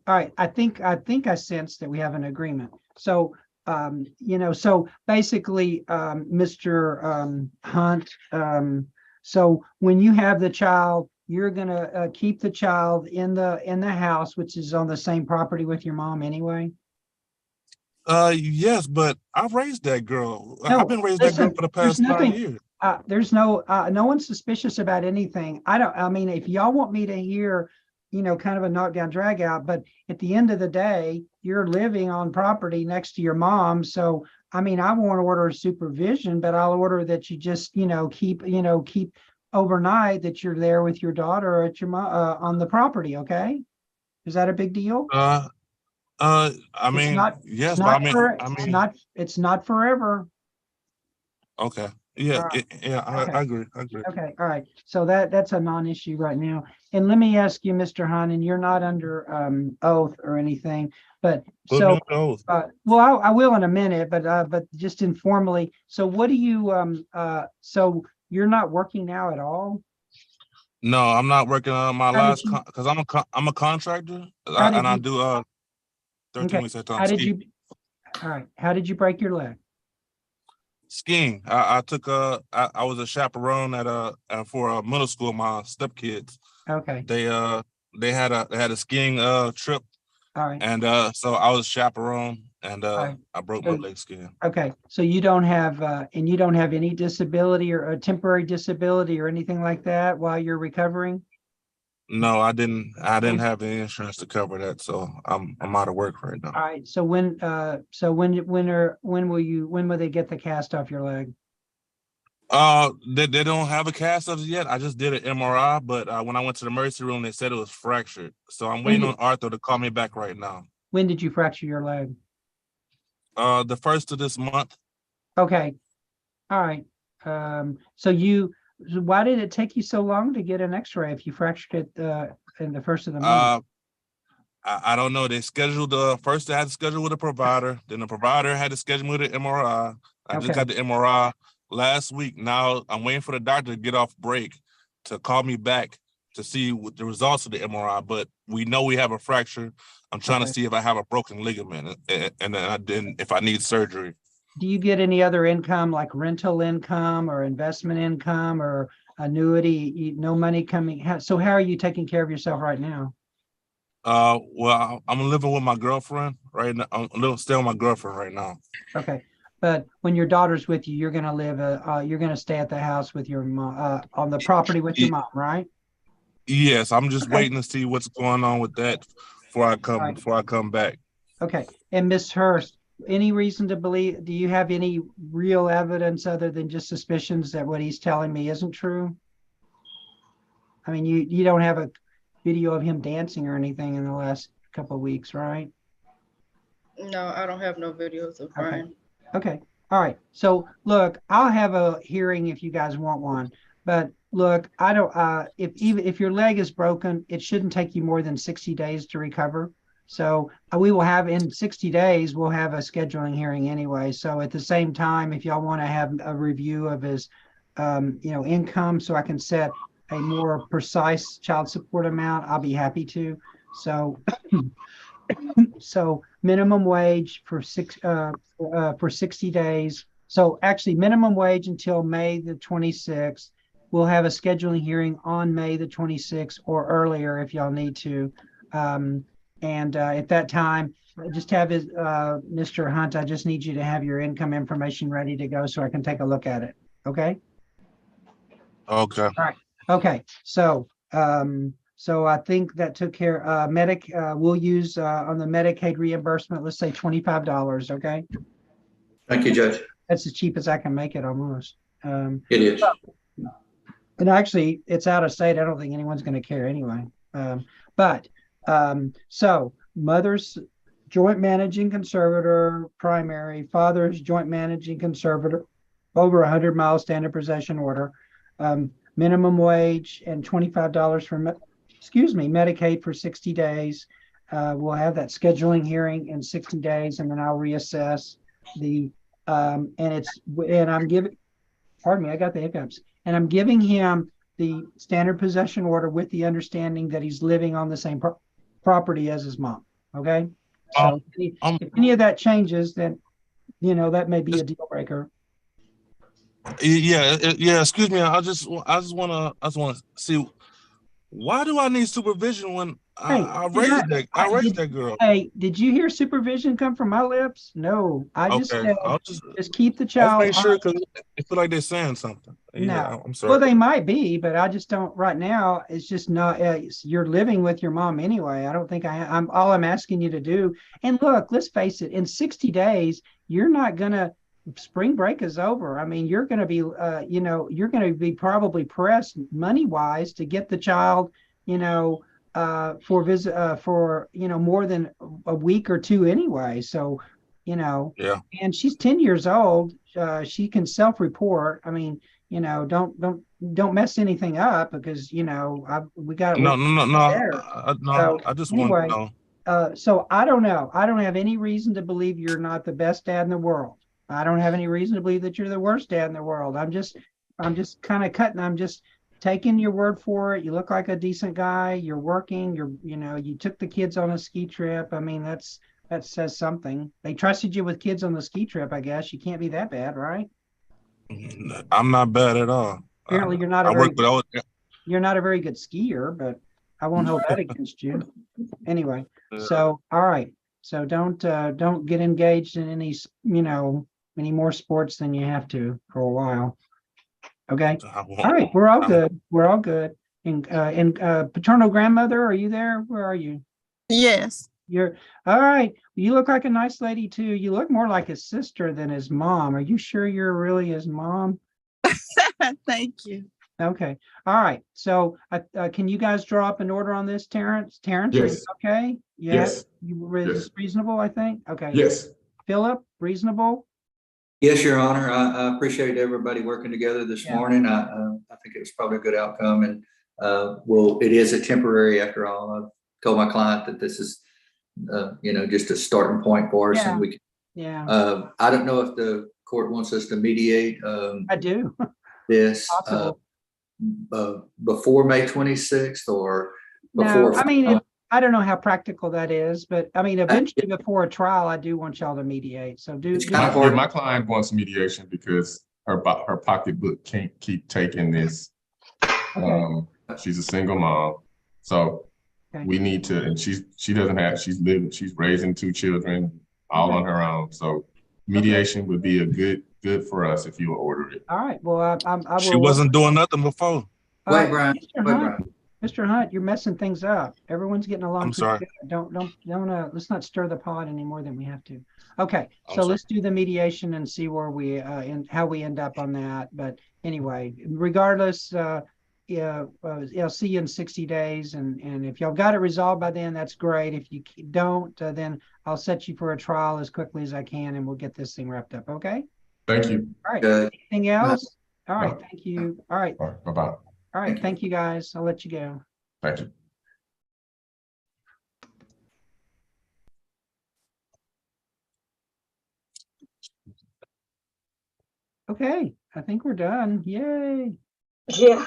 right. I think I sense that we have an agreement. So, so basically, Mr. Hunt, so when you have the child, you're gonna keep the child in the house, which is on the same property with your mom anyway. Yes, but I've raised that girl. No, I've been raising that girl for the past 5 years. There's no one's suspicious about anything. I mean, if y'all want me to hear, kind of a knockdown drag out, but at the end of the day, you're living on property next to your mom. So, I mean, I won't order supervision, but I'll order that you just, keep overnight that you're there with your daughter at your on the property. Okay. Is that a big deal? I mean, yes, but it's not forever. Okay. Yeah, All right. I agree. Okay, all right. So that's a non-issue right now. And let me ask you, Mr. Hunt, and you're not under oath or anything, but so well, I will in a minute, but just informally. So what do you so you're not working now at all? No, I'm not working on my last because I'm a contractor and I do 13 weeks at a time. How did you break your leg? Skiing. I was a chaperone for a middle school. My stepkids. Okay. They had a skiing trip. All right. And so I was chaperone, and I broke my leg skiing. Okay. So you don't have any disability or a temporary disability or anything like that while you're recovering? No, I didn't have any insurance to cover that, so I'm out of work right now. All right. So when will they get the cast off your leg? They don't have a cast of it yet. I just did an MRI, but when I went to the emergency room, they said it was fractured. So I'm waiting on Arthur to call me back right now. When did you fracture your leg? The 1st of this month. Okay. All right. So why did it take you so long to get an X-ray if you fractured it in the 1st of the month? I don't know. They scheduled first. They had to schedule with a provider. Then the provider had to schedule with an MRI. I just got the MRI last week. Now I'm waiting for the doctor to get off break to call me back to see what the results of the MRI, but we know we have a fracture. I'm trying to see if I have a broken ligament and then if I need surgery. Do you get any other income like rental income or investment income or annuity? No money coming. So how are you taking care of yourself right now? Well, I'm living with my girlfriend right now. I'm still with my girlfriend right now. Okay. But when your daughter's with you, you're going to live, you're going to stay at the house with your mom, on the property with your mom, right? Yes, I'm just waiting to see what's going on with that before I come back. Okay. And Miss Hurst, any reason to believe, do you have any real evidence other than just suspicions that what he's telling me isn't true? I mean, you don't have a video of him dancing or anything in the last couple of weeks, right? No, I don't have no videos of Brian. Okay. All right. So look, I'll have a hearing if you guys want one. But look, I don't if your leg is broken, it shouldn't take you more than 60 days to recover. So we will have in 60 days, we'll have a scheduling hearing anyway. So at the same time, if y'all want to have a review of his income so I can set a more precise child support amount, I'll be happy to. So so minimum wage for 60 days. So actually minimum wage until May the 26th. We'll have a scheduling hearing on May the 26th or earlier if y'all need to. At that time, just have his, Mr. Hunt, I just need you to have your income information ready to go so I can take a look at it. Okay? Okay. All right. Okay. So I think that took care. We'll use on the Medicaid reimbursement, let's say $25. Okay. Thank you, Judge. That's as cheap as I can make it almost. It is. And actually, it's out of state. I don't think anyone's going to care anyway. So mother's joint managing conservator, primary, father's joint managing conservator, over 100 mile standard possession order, minimum wage and $25 for, Medicaid for 60 days. We'll have that scheduling hearing in 60 days, and then I'll reassess the, and I'm giving, pardon me, I got the hiccups, and I'm giving him the standard possession order with the understanding that he's living on the same property as his mom. Okay. So if any of that changes, then, that may be a deal breaker. Yeah. Excuse me. I just want to see, why do I need supervision when I raised that girl? Hey, did you hear supervision come from my lips? No, I just said just keep the child. I'll make sure, because I feel like they're saying something. No, yeah, I'm sorry. Well, they might be, but I just don't right now. It's just not. You're living with your mom anyway. I don't think I'm. All I'm asking you to do. And look, let's face it. In 60 days, you're not gonna. Spring break is over. I mean, you're going to be, you're going to be probably pressed money wise to get the child, for visit, for, more than a week or two anyway. So, yeah. And she's 10 years old. She can self-report. I mean, don't mess anything up because, we got no. So, I just anyway, want to know. So I don't know. I don't have any reason to believe you're not the best dad in the world. I don't have any reason to believe that you're the worst dad in the world. I'm just kind of cutting. I'm just taking your word for it. You look like a decent guy. You're working. You took the kids on a ski trip. I mean, that says something. They trusted you with kids on the ski trip. I guess you can't be that bad, right? I'm not bad at all. Apparently, you're not you're not a very good skier, but I won't hold that against you. Anyway, so all right. So don't get engaged in any more sports than you have to for a while. Okay. All right. We're all good. We're all good. And paternal grandmother, are you there? Where are you? Yes. You're all right. You look like a nice lady too. You look more like his sister than his mom. Are you sure you're really his mom? Thank you. Okay. All right. So can you guys draw up an order on this, Terrence? Terrence, yes. Are you okay? Yes. Yes. Reasonable, I think. Okay. Yes. Philip, reasonable? Yes, Your Honor. I appreciate everybody working together this morning. I think it was probably a good outcome, and it is a temporary after all. I've told my client that this is, just a starting point for us, and we can. Yeah. I don't know if the court wants us to mediate. I do. This. before May 26th or No, before? I mean, I don't know how practical that is, but I mean, eventually before a trial, I do want y'all to mediate. So do. My client wants mediation because her pocketbook can't keep taking this. She's a single mom, so we need to, and she doesn't have, she's raising 2 children all on her own. So mediation would be a good for us if you will order it. All right, well, I will. She wasn't doing nothing before. Wait, Brian. Mr. Hunt, you're messing things up. Everyone's getting along. I'm pretty sorry. good. Don't, let's not stir the pot any more than we have to. Okay, so let's do the mediation and see where we, and how we end up on that. But anyway, regardless, yeah, I'll see you in 60 days. And if y'all got it resolved by then, that's great. If you don't, then I'll set you for a trial as quickly as I can and we'll get this thing wrapped up. Okay? Thank you. All right. Anything else? All right. Thank you. All right. All right. Bye-bye. All right. Thank you, guys. I'll let you go. Thank you. Okay. I think we're done. Yay. Yeah.